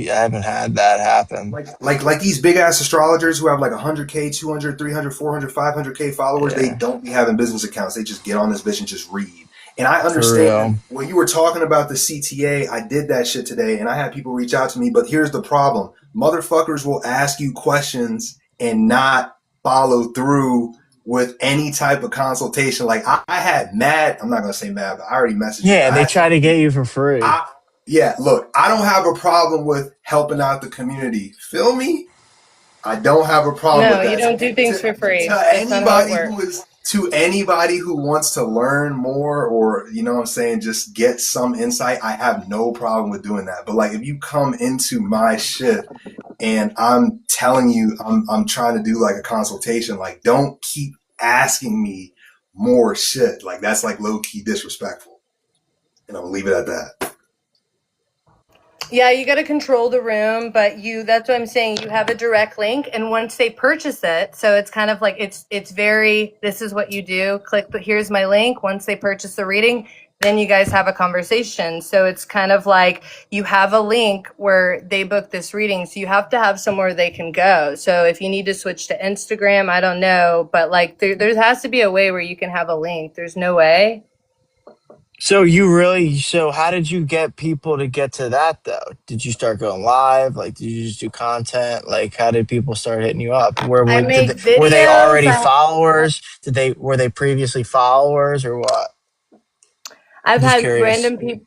haven't had that happen. like these big ass astrologers who have like 100K, 200, 300, 400, 500K followers. They Yeah, don't be having business accounts. They just get on this bitch and just read. And I for understand real. when you were talking about the CTA, I did that shit today and I had people reach out to me. But here's the problem: motherfuckers will ask you questions and not follow through with any type of consultation. Like I had mad, I'm not gonna say mad, but I already messaged you. Yeah, I they had try to get you for free. I yeah, look, I don't have a problem with helping out the community. Feel me? I don't have a problem No, with you that. don't do things for free. That's not how it works. To anybody who wants to learn more or you know what I'm saying, just get some insight, I have no problem with doing that. But like if you come into my shit and I'm telling you I'm trying to do like a consultation, like don't keep asking me more shit. Like that's like low key disrespectful. And I'm gonna leave it at that. Yeah, you got to control the room, but that's what I'm saying. You have a direct link and once they purchase it, so it's kind of like it's very this is what you do. Click but here's my link. Once they purchase the reading, then you guys have a conversation. So it's kind of like you have a link where they book this reading. So you have to have somewhere they can go. So if you need to switch to Instagram, I don't know, but like there has to be a way where you can have a link. There's no way. So how did you get people to get to that though? Did you start going live? Like, did you just do content? Like, how did people start hitting you up? I make Were they videos. already followers? Were they previously followers or what? I'm I've just had curious. random people.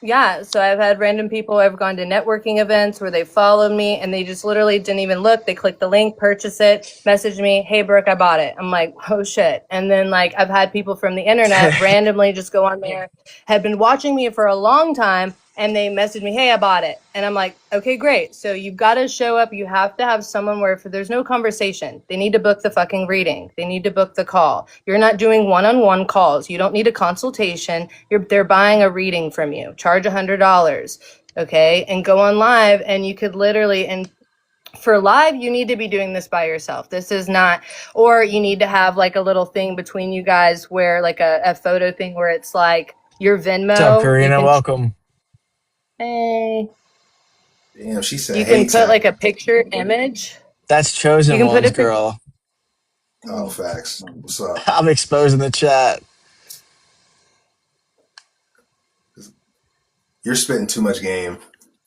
Yeah, so I've had random people. I've gone to networking events where they followed me and they just literally didn't even look. They clicked the link, purchase it, message me, "Hey Brooke, I bought it." I'm like, "Oh shit." And then like I've had people from the internet randomly just go on there, had been watching me for a long time, and they message me, "Hey, I bought it." And I'm like, "Okay, great." So you've got to show up. You have to have someone where if there's no conversation, they need to book the fucking reading. They need to book the call. You're not doing one-on-one calls. You don't need a consultation. They're buying a reading from you. Charge $100, okay? And go on live and you could literally and for live, you need to be doing this by yourself. This is not, or you need to have like a little thing between you guys where like a photo thing where it's like your What's up, Venmo, Karina? Welcome. hey, Damn, she said you hey can put tech. like a picture image. That's You Chosen can put One's a picture. girl. Oh, facts. What's up? I'm exposing the chat. You're spitting too much game.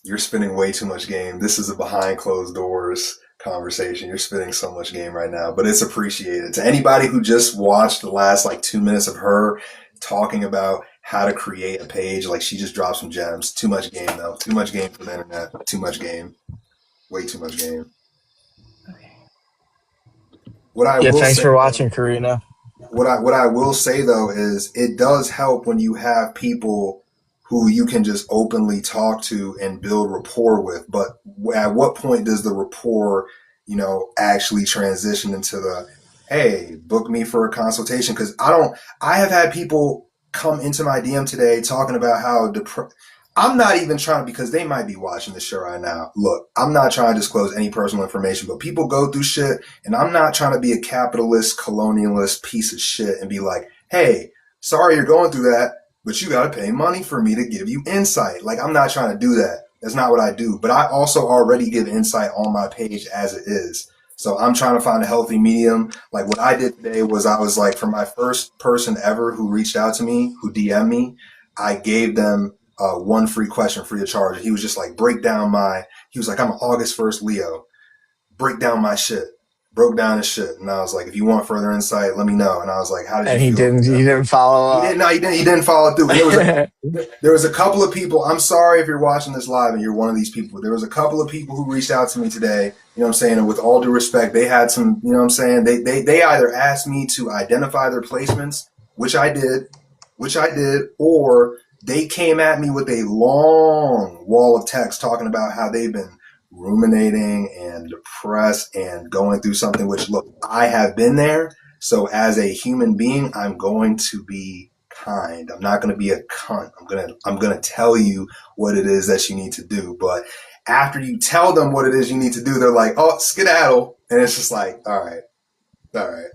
You're spitting way too much game. This is a behind closed doors conversation. You're spitting so much game right now, but it's appreciated. To anybody who just watched the last like 2 minutes of her talking about how to create a page, like she just dropped some gems. Too much game though. Too much game for the internet. Too much game. Way too much game. What I Yeah, will thanks say for though, watching, Karina. what I will say though is it does help when you have people who you can just openly talk to and build rapport with. But at what point does the rapport, actually transition into the, hey, book me for a consultation? Because I have had people come into my DM today talking about how I'm not even trying, because they might be watching this show right now. Look, I'm not trying to disclose any personal information, but people go through shit, and I'm not trying to be a capitalist, colonialist piece of shit and be like, hey, sorry you're going through that, but you got to pay money for me to give you insight. Like, I'm not trying to do that. That's not what I do. But I also already give insight on my page as it is. So I'm trying to find a healthy medium. Like what I did today was I was like, for my first person ever who reached out to me, who DM'd me, I gave them one free question free of charge. He was just like, he was like, I'm an August 1st Leo. break down my shit. Broke down his shit, and I was like, if you want further insight, let me know. And I was like, how did you And he feel? didn't. He didn't follow He up. didn't. No, he didn't follow through. And there was a couple of people. I'm sorry if you're watching this live and you're one of these people. There was a couple of people who reached out to me today. You know what I'm saying? And with all due respect, they had some. You know what I'm saying? They either asked me to identify their placements, which I did, or they came at me with a long wall of text talking about how they've been ruminating and depressed and going through something. Which look, I have been there. So as a human being, I'm going to be kind. I'm not going to be a cunt. I'm going to tell you what it is that you need to do. But after you tell them what it is you need to do, they're like, "Oh, skedaddle." And it's just like, "All right. All right."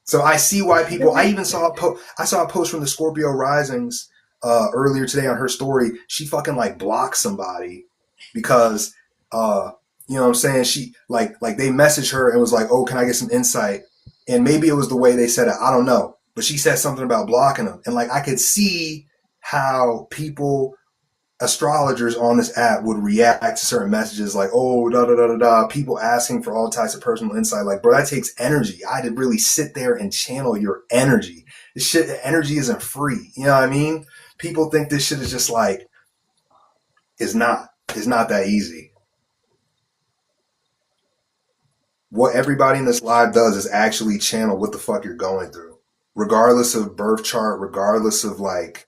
So I see why people. I even saw I saw a post from the Scorpio Risings earlier today on her story. She fucking like blocked somebody because you know what I'm saying. She like they messaged her and was like, "Oh, can I get some insight?" And maybe it was the way they said it. I don't know, but she said something about blocking them, and like I could see how people astrologers on this app would react to certain messages like, oh, da da da da da, people asking for all types of personal insight. Like, bro, that takes energy. I had to really sit there and channel your energy. This shit, energy isn't free. You know what I mean? People think this shit is just like, it's not. It's not that easy. What everybody in this live does is actually channel what the fuck you're going through. Regardless of birth chart, regardless of like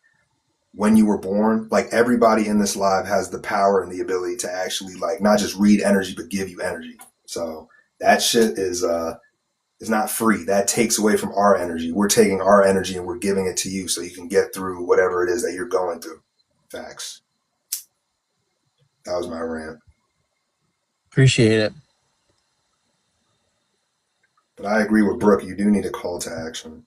when you were born, like everybody in this live has the power and the ability to actually like not just read energy but give you energy. So that shit is not free. That takes away from our energy. We're taking our energy and we're giving it to you so you can get through whatever it is that you're going through. Facts. That was my rant. Appreciate it. But I agree with Brooke. You do need a call to action.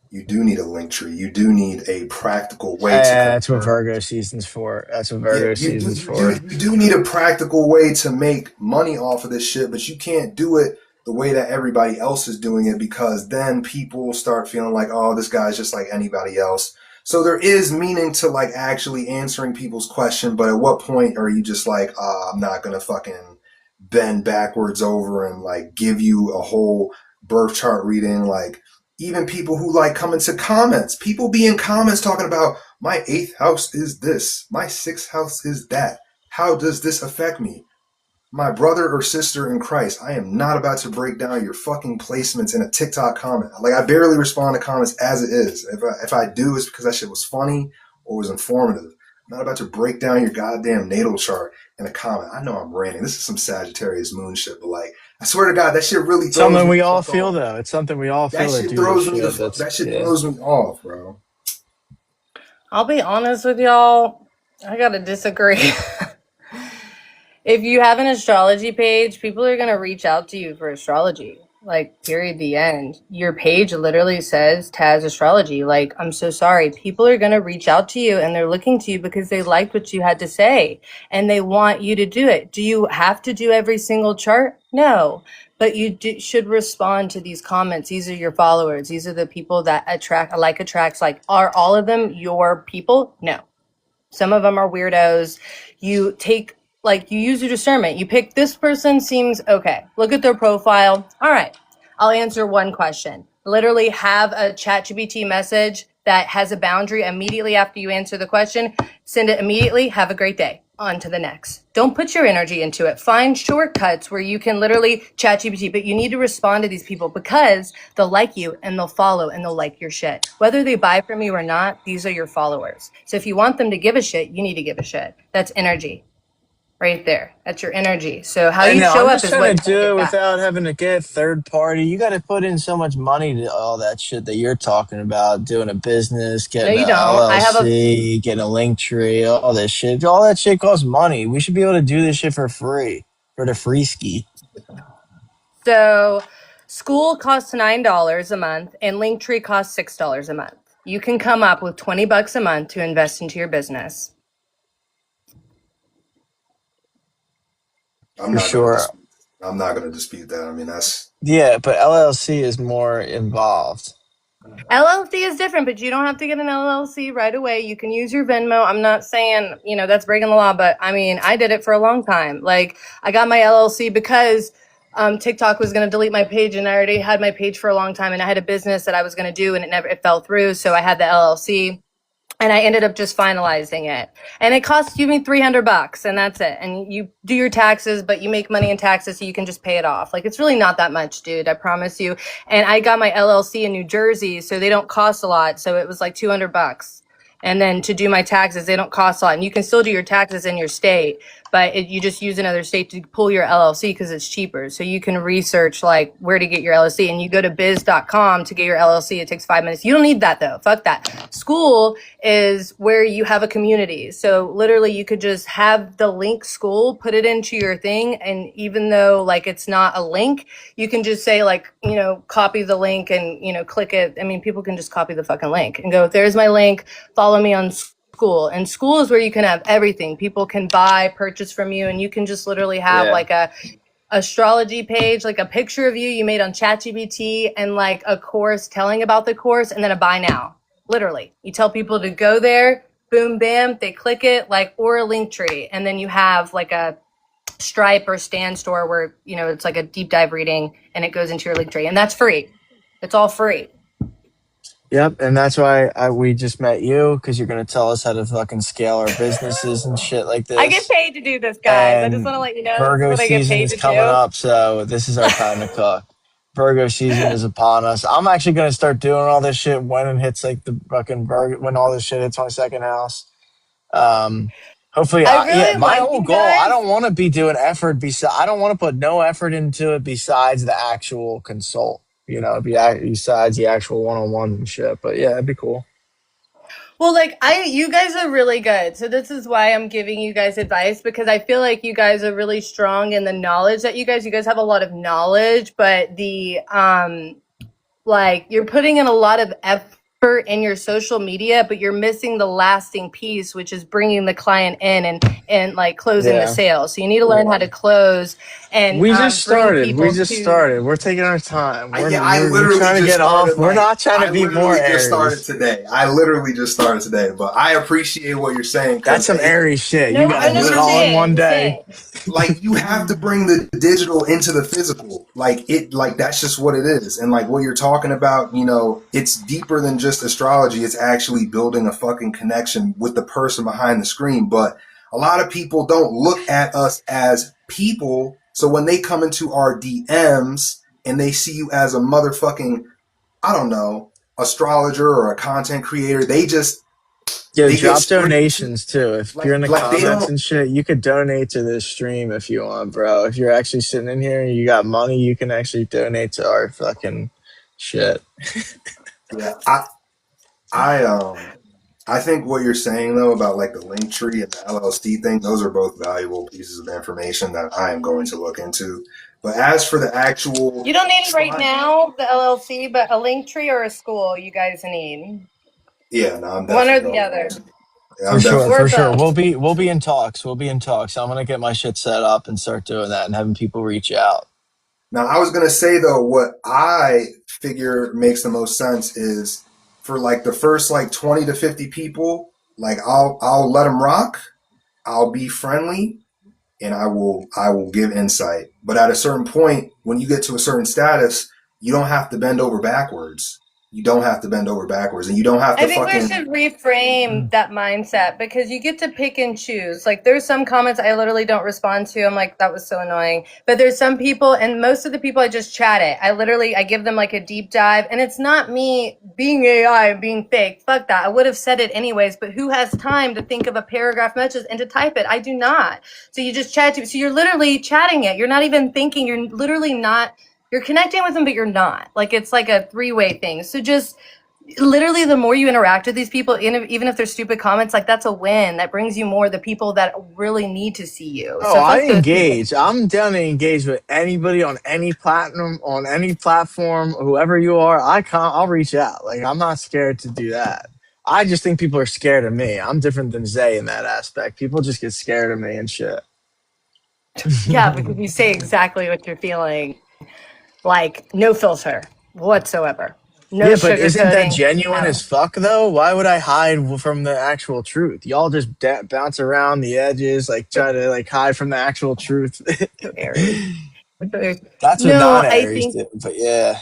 You do need a link tree. You do need a practical way to That's what convert. Virgo season's for. That's what Yeah, Virgo season's you for. do need a practical way to make money off of this shit, but you can't do it the way that everybody else is doing it because then people start feeling like, oh, this guy's just like anybody else. So there is meaning to like actually answering people's question, but at what point are you just like, I'm not gonna fucking bend backwards over and like give you a whole birth chart reading? Like even people who like come into comments, people be in comments talking about my eighth house is this. My sixth house is that. How does this affect me? My brother or sister in Christ, I am not about to break down your fucking placements in a TikTok comment. Like, I barely respond to comments as it is. If I do, it's because that shit was funny or was informative. I'm not about to break down your goddamn natal chart in a comment. I know I'm ranting. This is some Sagittarius moon shit, but like, I swear to God, that shit really throws Something me we the all fuck feel off. though. It's something we all That feel that shit do this throws me the shit. fuck. That's That shit yeah. throws me off, bro. I'll be honest with y'all. I gotta disagree. If you have an astrology page, people are going to reach out to you for astrology. Like, period, the end. Your page literally says Tadz Astrology. Like, I'm so sorry. People are going to reach out to you and they're looking to you because they liked what you had to say and they want you to do it. Do you have to do every single chart? No. But you should respond to these comments. These are your followers. These are the people that attracts. Like, are all of them your people? No. Some of them are weirdos. You take, like, you use your discernment. You pick this person seems okay. Look at their profile. All right. I'll answer one question. Literally have a ChatGPT message that has a boundary immediately after you answer the question. Send it immediately. Have a great day. On to the next. Don't put your energy into it. Find shortcuts where you can literally ChatGPT, but you need to respond to these people because they'll like you and they'll follow and they'll like your shit. Whether they buy from you or not, these are your followers. So if you want them to give a shit, you need to give a shit. That's energy right there. That's your energy. So how I you know. show I'm up just is trying what to you're going to do get it back. without having to get third party. You got to put in so much money to all that shit that you're talking about. Doing a business, No, getting you a don't. I have a LLC, getting a link tree, all this shit. All that shit costs money. We should be able to do this shit for free, for the free ski. So school costs $9 a month and Linktree costs $6 a month. You can come up with $20 a month to invest into your business. I'm For not gonna sure. dispute. I'm not gonna dispute that. I mean, that's Yeah, but LLC is more involved. LLC is different, but you don't have to get an LLC right away. You can use your Venmo. I'm not saying, that's breaking the law, but I mean, I did it for a long time. Like, I got my LLC because TikTok was going to delete my page, and I already had my page for a long time, and I had a business that I was going to do, and it fell through. So I had the LLC. And I ended up just finalizing it. And it costs you me $300 and that's it. And you do your taxes, but you make money in taxes so you can just pay it off. Like, it's really not that much, dude. I promise you. And I got my LLC in New Jersey, so they don't cost a lot. So it was like $200. And then to do my taxes, they don't cost a lot. And you can still do your taxes in your state, but you just use another state to pull your LLC because it's cheaper. So you can research like where to get your LLC, and you go to biz.com to get your LLC. It takes 5 minutes. You don't need that though. Fuck that. School is where you have a community. So literally you could just have the link school, put it into your thing. And even though like it's not a link, you can just say like, copy the link and, click it. I mean, people can just copy the fucking link and go, there's my link, follow me on school. And school is where you can have everything. People can purchase from you, and you can just literally have like a astrology page, like a picture of you made on ChatGPT, and like a course telling about the course, and then a buy now. Literally, you tell people to go there, boom, bam, they click it, like, or a link tree, and then you have like a Stripe or Stan store where it's like a deep dive reading, and it goes into your link tree, and that's free. It's all free. Yep, and that's why we just met you, because you're going to tell us how to fucking scale our businesses and shit like this. I get paid to do this, guys. And I just want to let you know Virgo what I get season paid is to coming do. up, so this is our time to cook. Virgo season is upon us. I'm actually going to start doing all this shit when it hits like the fucking when all this shit hits my second house. Hopefully, my whole goal, I don't want to be doing effort. I don't want to put no effort into it besides the actual consult. Besides the actual one-on-one and shit. But yeah, it'd be cool. Well, like you guys are really good. So this is why I'm giving you guys advice, because I feel like you guys are really strong in the knowledge that you guys have a lot of knowledge, but like you're putting in a lot of effort in your social media, but you're missing the lasting piece, which is bringing the client in and like closing the sale. So you need to learn how to close. And we just started. We're taking our time. We're trying to get off. We're not trying to be more Aries. I literally just started today, but I appreciate what you're saying. That's some Aries shit. You guys did it all in one day. Like, you have to bring the digital into the physical. Like that's just what it is. And like what you're talking about, it's deeper than just astrology. It's actually building a fucking connection with the person behind the screen. But a lot of people don't look at us as people. So when they come into our DMs and they see you as a motherfucking, I don't know, astrologer or a content creator, they just... drop donations too. If you're in the comments and shit, you could donate to this stream if you want, bro. If you're actually sitting in here and you got money, you can actually donate to our fucking shit. Yeah, I think what you're saying though about like the link tree and the LLC thing, those are both valuable pieces of information that I am going to look into. But as for the actual, you don't need it right now, the LLC, but a link tree or a school, you guys need. Yeah, no, I'm one or the other. For sure. We'll be in talks. I'm gonna get my shit set up and start doing that and having people reach out. Now, I was gonna say though, what I figure makes the most sense is for like the first like 20 to 50 people, like I'll let them rock. I'll be friendly, and I will give insight. But at a certain point, when you get to a certain status, you don't have to bend over backwards. You don't have to bend over backwards, and you don't have to. I think we should reframe that mindset, because you get to pick and choose. Like, there's some comments I literally don't respond to. I'm like, that was so annoying. But there's some people, and most of the people I just chat it. I give them like a deep dive, and it's not me being AI and being fake. Fuck that. I would have said it anyways, but who has time to think of a paragraph message and to type it? I do not. So you just chat to. So you're literally chatting it. You're not even thinking. You're literally not. You're connecting with them, but you're not. Like, it's like a three-way thing. So just literally the more you interact with these people, even if they're stupid comments, like, that's a win. That brings you more the people that really need to see you. Oh, so I engage. I'm down to engage with anybody on any platform, whoever you are. I'll reach out. Like, I'm not scared to do that. I just think people are scared of me. I'm different than Zay in that aspect. People just get scared of me and shit. Yeah, because you say exactly what you're feeling. Like, no filter whatsoever. No Yeah, but isn't that sugarcoating. genuine as No. fuck though? Why would I hide from the actual truth? Y'all just bounce around the edges, like try to like hide from the actual truth. So Aries. That's what No, I non-Aries think do. But yeah,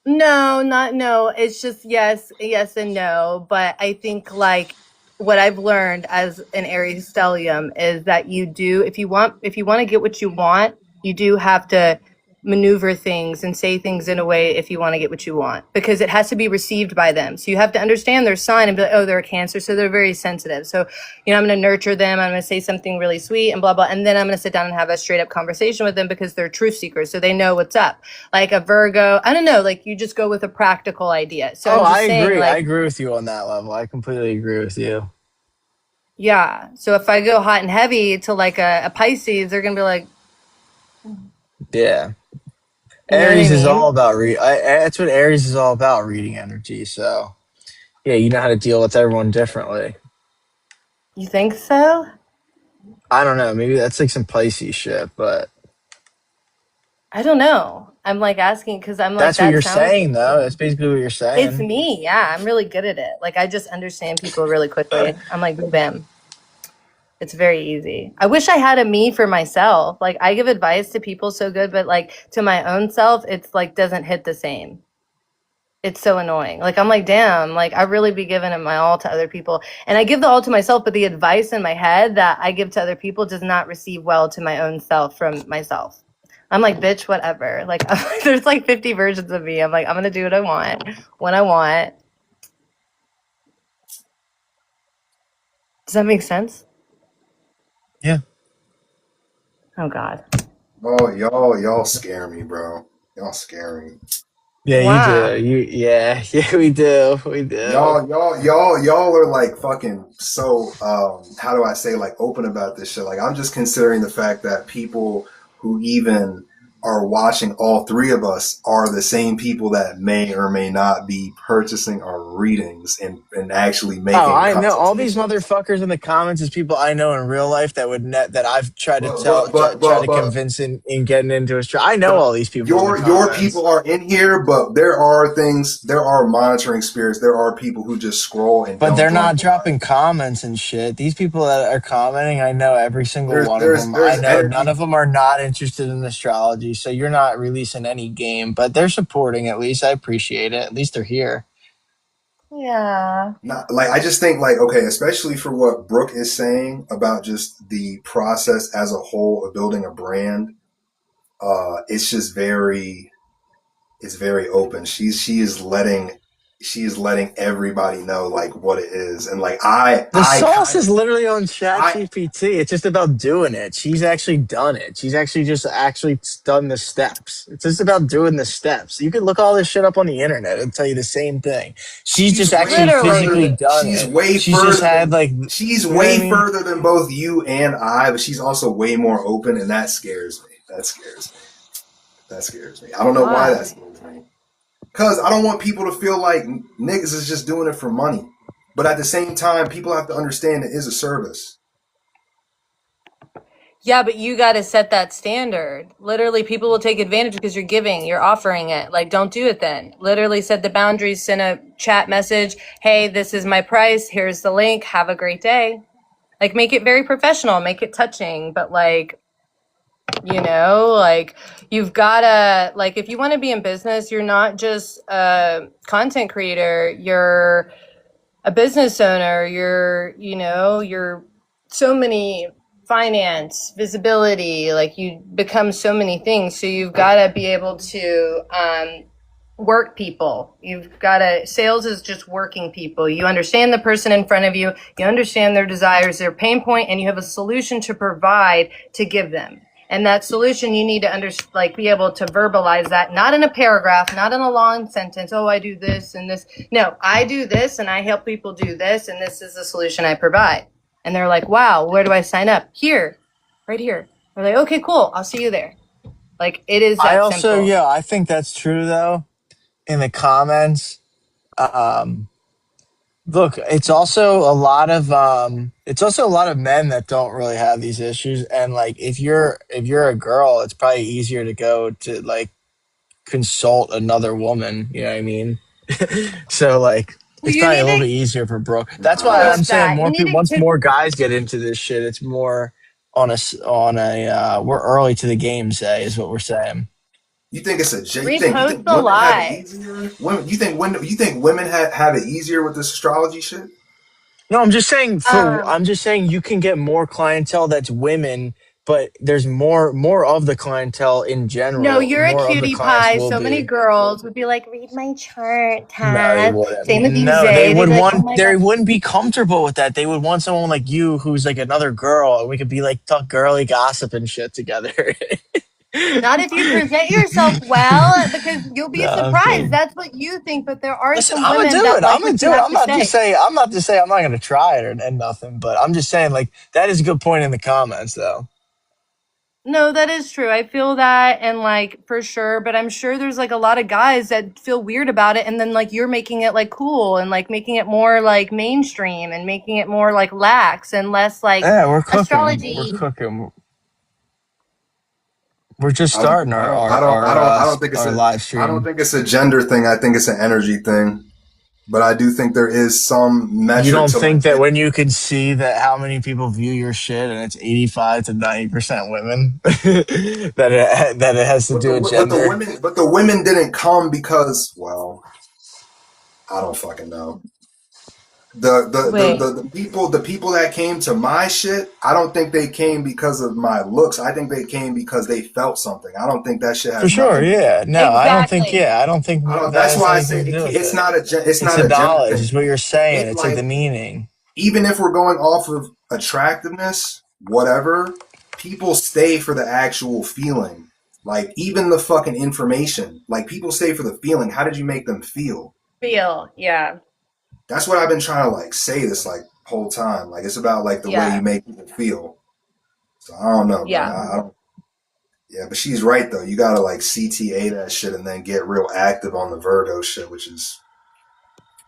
no, not no. It's just yes, yes, and no. But I think like what I've learned as an Aries stellium is that you do, if you want to get what you want, you do have to maneuver things and say things in a way if you want to get what you want, because it has to be received by them. So you have to understand their sign and be like, oh, they're a Cancer, so they're very sensitive. So I'm going to nurture them. I'm going to say something really sweet and blah blah, and then I'm going to sit down and have a straight up conversation with them because they're truth seekers, so they know what's up. Like a Virgo, I don't know, like you just go with a practical idea. So oh, I'm I just saying, agree. I like, agree with you on that level. I completely agree with you. yeah. So if I go hot and heavy to like a Pisces, they're gonna be like, Yeah, you know what I Aries is all mean? about that's what Aries is all about, reading energy. So yeah, you know how to deal with everyone differently. You think so? I don't know. Maybe that's like some Pisces shit, but I don't know. I'm like asking because I'm like that's what that you're sounds. saying, though. That's basically what you're It's saying. me. Yeah, I'm really good at it. Like I just understand people really quickly. I'm like, bam. It's very easy. I wish I had a me for myself. Like I give advice to people so good, but like to my own self, it's like doesn't hit the same. It's so annoying. Like I'm like, damn, like I really be giving it my all to other people. And I give the all to myself, but the advice in my head that I give to other people does not receive well to my own self from myself. I'm like, bitch, whatever. Like there's like 50 versions of me. I'm like, I'm gonna do what I want when I want. Does that make sense? Yeah. Oh God. Oh, y'all scare me, bro. Y'all scare me. Yeah, you Wow. do. Yeah, yeah, we do. We do. Y'all are like fucking so how do I say, like, open about this shit. Like, I'm just considering the fact that people who even are watching all three of us are the same people that may or may not be purchasing our readings and actually Oh, making I know all these consultations. motherfuckers in the comments is people I know in real life that would net that I've tried to But tell, but but try but to but convince in getting into a. I know but all these people in the your people comments, are in here, but there are monitoring spirits. There are people who just scroll and but don't they're join not the live. dropping comments and shit. These people that are commenting, I know every single one of them. I There's know none energy. of them are not interested in astrology, so you're not releasing any game, but they're supporting at least. I appreciate it. At least they're here. Yeah. Not like, I just think, like, okay, especially for what Brooke is saying about just the process as a whole of building a brand. It's just very, it's very open. She is letting everybody know like what it is, and like The I sauce kind of is literally on I ChatGPT. It's just about doing it. She's actually done it. She's actually just actually done the steps. It's just about doing the steps. You can look all this shit up on the internet and tell you the same thing. She's just actually physically Literally. done it. She's just had like, you she's know what I way mean? further than both you and I, but she's also way more open, and that scares me. That scares me. That scares me. I don't know why that Why? scares me. Because I don't want people to feel like niggas is just doing it for money. But at the same time, people have to understand it is a service. Yeah, but you got to set that standard. Literally, people will take advantage because you're giving, you're offering it. Like, don't do it then. Literally, set the boundaries, send a chat message. Hey, this is my price. Here's the link. Have a great day. Like, make it very professional, make it touching. But, like, like you've got to, like, if you want to be in business, you're not just a content creator, you're a business owner, you're so many finance, visibility, like you become so many things. So you've got to be able to work people. You've got to, sales is just working people. You understand the person in front of you, you understand their desires, their pain point, and you have a solution to provide to give them. And that solution, you need to like be able to verbalize that, not in a paragraph, not in a long sentence. Oh, I do this and this. No, I do this and I help people do this, and this is the solution I provide. And they're like, wow, where do I sign up? Here, right here. They're like, okay, cool. I'll see you there. Like it is I that also, simple. yeah, I think that's true though. In the comments, um, look, it's also a lot of men that don't really have these issues. And like if you're a girl, it's probably easier to go to like consult another woman, you know what I mean? So like it's You probably a need little bit to easier for Brooke. That's why I'm post saying that. You more need people. to Once more guys get into this shit, it's more on a we're early to the game. Say is what we're saying. You think it's you repost think the women have it live. easier? You think women have it easier with this astrology shit? No, Um, I'm just saying you can get more clientele that's women, but there's more of the clientele in no, general. you're a More of the cutie clients pie. will So many be. girls would be like, read my chart, No, they Tadz. wouldn't. Same with you, No, they Zay. They'd would be like, oh want. my They God. wouldn't be comfortable with that. They would want someone like you, who's like another girl, and we could be like talk girly gossip and shit together. Not if you present yourself well, because you'll be No, I'm surprised. kidding. That's what you think, but there are Listen, some I'm gonna women do that it. I'm like gonna what you do it. have to say. I'm not to say I'm not gonna try it and nothing, but I'm just saying like that is a good point in the comments though. No, that is true. I feel that and like for sure, but I'm sure there's like a lot of guys that feel weird about it and then like you're making it like cool and like making it more like mainstream and making it more like lax and less like Yeah, we're cooking. We're astrology. cooking. We're just starting I don't think it's our a live I don't stream. think it's a gender thing. I think it's an energy thing. But I do think there is some You metric don't to like think that it. when you can see that how many people view your shit and it's 85 to 90% women that it has to do with gender? But the women didn't come because, well, I don't fucking know. Wait. The people that came to my shit, I don't think they came because of my looks. I think they came because they felt something. I don't think that shit For has sure, nothing to do. yeah. No, I don't think Exactly. yeah, I don't think I don't. that That's has why I anything say to do with it's it. it's It's not the a gender knowledge, it's thing. what you're saying. It It's like the like meaning. even if we're going off of attractiveness, whatever, people stay for the actual feeling. Like even the fucking information. Like people stay for the feeling. How did you make them feel? Feel. Yeah. That's what I've been trying to like say this like whole time. Like it's about like the way you Yeah. make people feel. So I don't know, man. Yeah. I don't. Yeah, but she's right though. You gotta like CTA that shit and then get real active on the Virgo shit, which is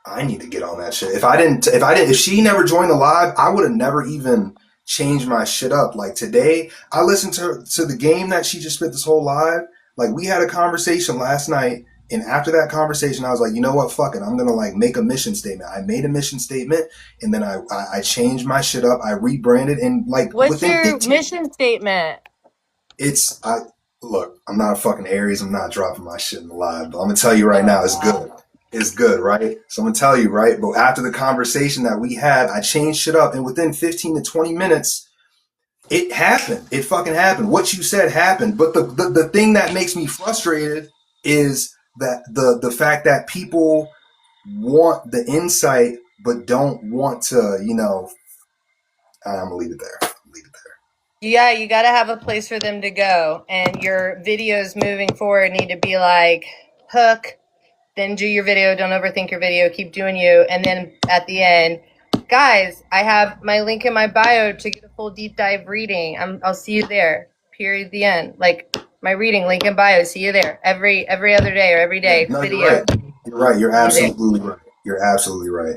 I need to get on that shit. If she never joined the live, I would have never even changed my shit up. Like today, I listened to the game that she just spit this whole live. Like we had a conversation last night, and after that conversation, I was like, you know what, fuck it, I'm gonna like make a mission statement. I made a mission statement, and then I changed my shit up. I rebranded, and like What's within your 15, mission statement? it's I look. I'm not a fucking Aries. I'm not dropping my shit in the live, but I'm gonna tell you right Oh now, it's wow. good. It's good, right? So I'm gonna tell you, right? But after the conversation that we had, I changed shit up, and within 15 to 20 minutes, it happened. It fucking happened. What you said happened. But the thing that makes me frustrated is that the fact that people want the insight but don't want to, I'm gonna leave it there. Leave it there. Yeah, you got to have a place for them to go. And your videos moving forward need to be like hook, then do your video. Don't overthink your video. Keep doing you. And then at the end, guys, I have my link in my bio to get a full deep dive reading. I'll see you there. Period. The end. Like my reading link in bio. See you there. Every other day or every Yeah, day no, you're video. right. You're right. You're See you there. absolutely right. You're absolutely right.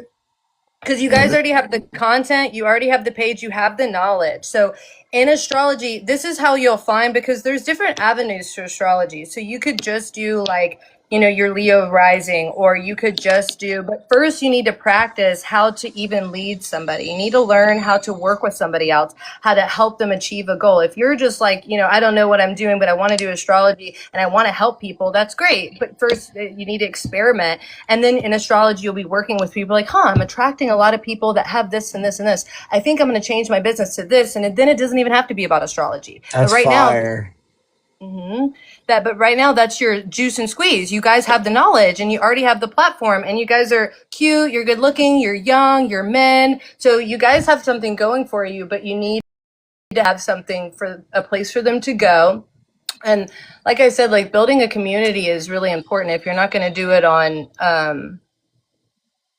Because you And guys this, already have the content, you already have the page, you have the knowledge. So in astrology, this is how you'll find because there's different avenues to astrology. So you could just do like, your Leo rising, or you could just do, but first you need to practice how to even lead somebody. You need to learn how to work with somebody else, how to help them achieve a goal. If you're just like, I don't know what I'm doing, but I want to do astrology and I want to help people, that's great. But first you need to experiment. And then in astrology, you'll be working with people like, I'm attracting a lot of people that have this and this and this. I think I'm going to change my business to this. And then it doesn't even have to be about astrology. But That's right now, fire. but right now that's your juice and squeeze. You guys have the knowledge and you already have the platform and you guys are cute, you're good looking, you're young, you're men. So you guys have something going for you, but you need to have something for a place for them to go. And like I said, like building a community is really important. If you're not going to do it on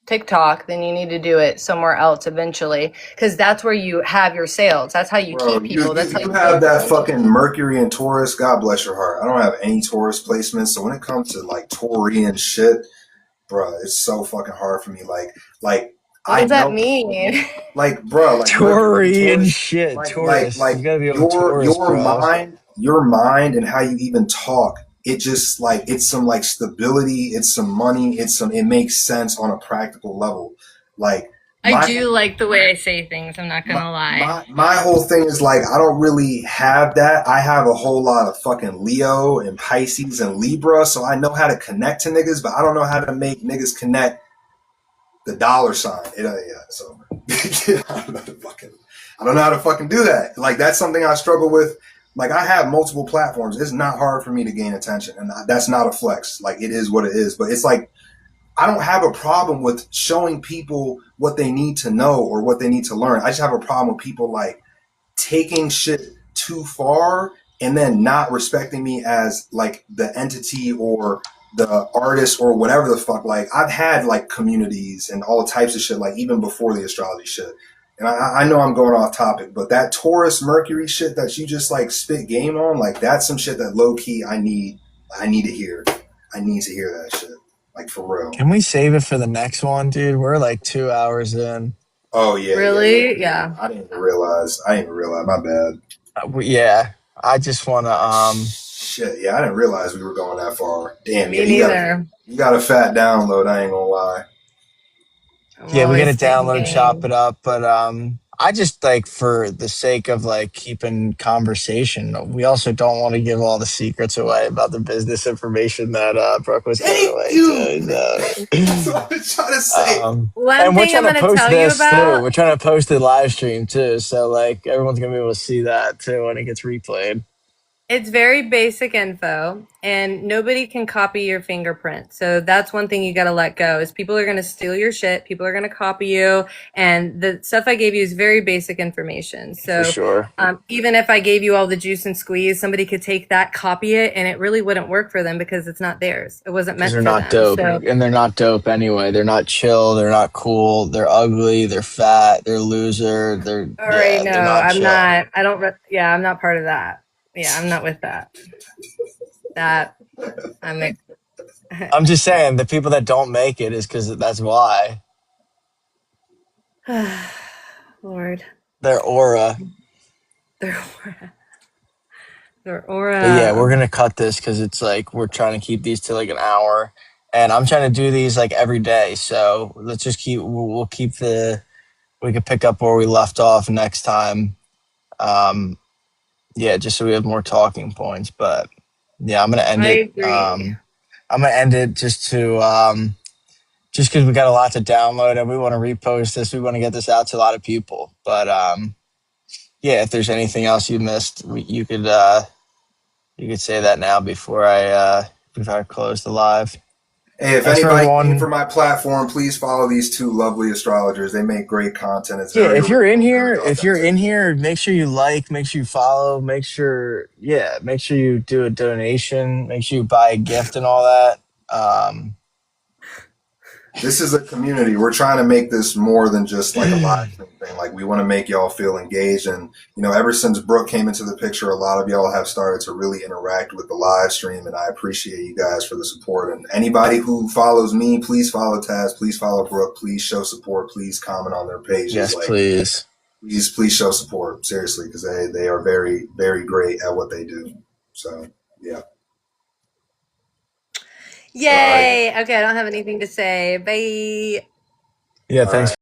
TikTok, then you need to do it somewhere else eventually, because that's where you have your sales. That's how you bro, keep people. That's how you you have build that relationships. fucking Mercury and Taurus. God bless your heart. I don't have any Taurus placements. So when it comes to like Taurian shit, bro, it's so fucking hard for me. Like What I does that know, mean? like, bro, like Mercury and Tory and Taurus, shit, Taurus. like You gotta be able to Taurus, bro. your mind and how you even talk it just like it's some like stability, it's some money, it makes sense on a practical level. Like I my do like the way I say things, I'm not gonna lie. my whole thing is like I don't really have that. I have a whole lot of fucking Leo and Pisces and Libra, so I know how to connect to niggas, but I don't know how to make niggas connect the dollar sign. So I don't know how to fucking do that. Like that's something I struggle with. Like I have multiple platforms. It's not hard for me to gain attention, and that's not a flex. Like it is what it is. But it's like I don't have a problem with showing people what they need to know or what they need to learn. I just have a problem with people like taking shit too far and then not respecting me as like the entity or the artist or whatever the fuck. Like I've had like communities and all types of shit, like even before the astrology shit. And I know I'm going off topic, but that Taurus Mercury shit that you just like spit game on, like that's some shit that low key I need to hear. I need to hear that shit. Like for real. Can we save it for the next one, dude? We're like 2 hours in. Oh yeah. Really? Yeah. I didn't even realize. My bad. Yeah, I just want to. Shit, yeah, I didn't realize we were going that far. Damn, Me yeah, neither. you got a fat download. I ain't gonna lie. Yeah, we got to download, game. chop it up, but I just like for the sake of like keeping conversation, we also don't want to give all the secrets away about the business information that Brooke was giving Thank away you. too. That's what I was trying to say. One And we're thing I'm trying to going to post tell you this too. about, We're trying to post the live stream too, so like everyone's gonna be able to see that too when it gets replayed. it's very basic info and nobody can copy your fingerprint. So that's one thing you got to let go is people are going to steal your shit. People are going to copy you. And the stuff I gave you is very basic information. So For sure. even if I gave you all the juice and squeeze, somebody could take that, copy it, and it really wouldn't work for them because it's not theirs. It wasn't meant They're for not them. dope, So and they're not dope anyway. They're not chill. They're not cool. They're ugly. They're fat. They're loser. They're all right, yeah. no, They're not I'm chill. not. I don't. Yeah, I'm not part of that. Yeah, I'm not with that. That I'm. I'm just saying the people that don't make it is because that's why Lord, their aura. their aura. Their aura. But yeah, we're gonna cut this because it's like we're trying to keep these to like an hour, and I'm trying to do these like every day. So let's just keep. We'll keep the. We could pick up where we left off next time. Yeah, just so we have more talking points. But yeah, I'm gonna end I it. agree. I'm gonna end it just to just because we got a lot to download and we want to repost this. We want to get this out to a lot of people. But yeah, if there's anything else you missed, you could say that now before I close the live. Hey, if Thanks for anybody came for everyone. my platform, please follow these two lovely astrologers. They make great content. It's Yeah, very original, very if you're authentic. in here, make sure you like, make sure you follow, make sure you do a donation, make sure you buy a gift and all that. This is a community. We're trying to make this more than just like a live stream thing. Like we want to make y'all feel engaged. And, you know, ever since Brooke came into the picture, a lot of y'all have started to really interact with the live stream. And I appreciate you guys for the support. And anybody who follows me, please follow Tadz. Please follow Brooke. Please show support. Please comment on their pages. Yes, like, please. please show support. Seriously, because they are very, very great at what they do. So, yeah. Yay! Okay, I don't have anything to say. Bye. Yeah, All thanks. right.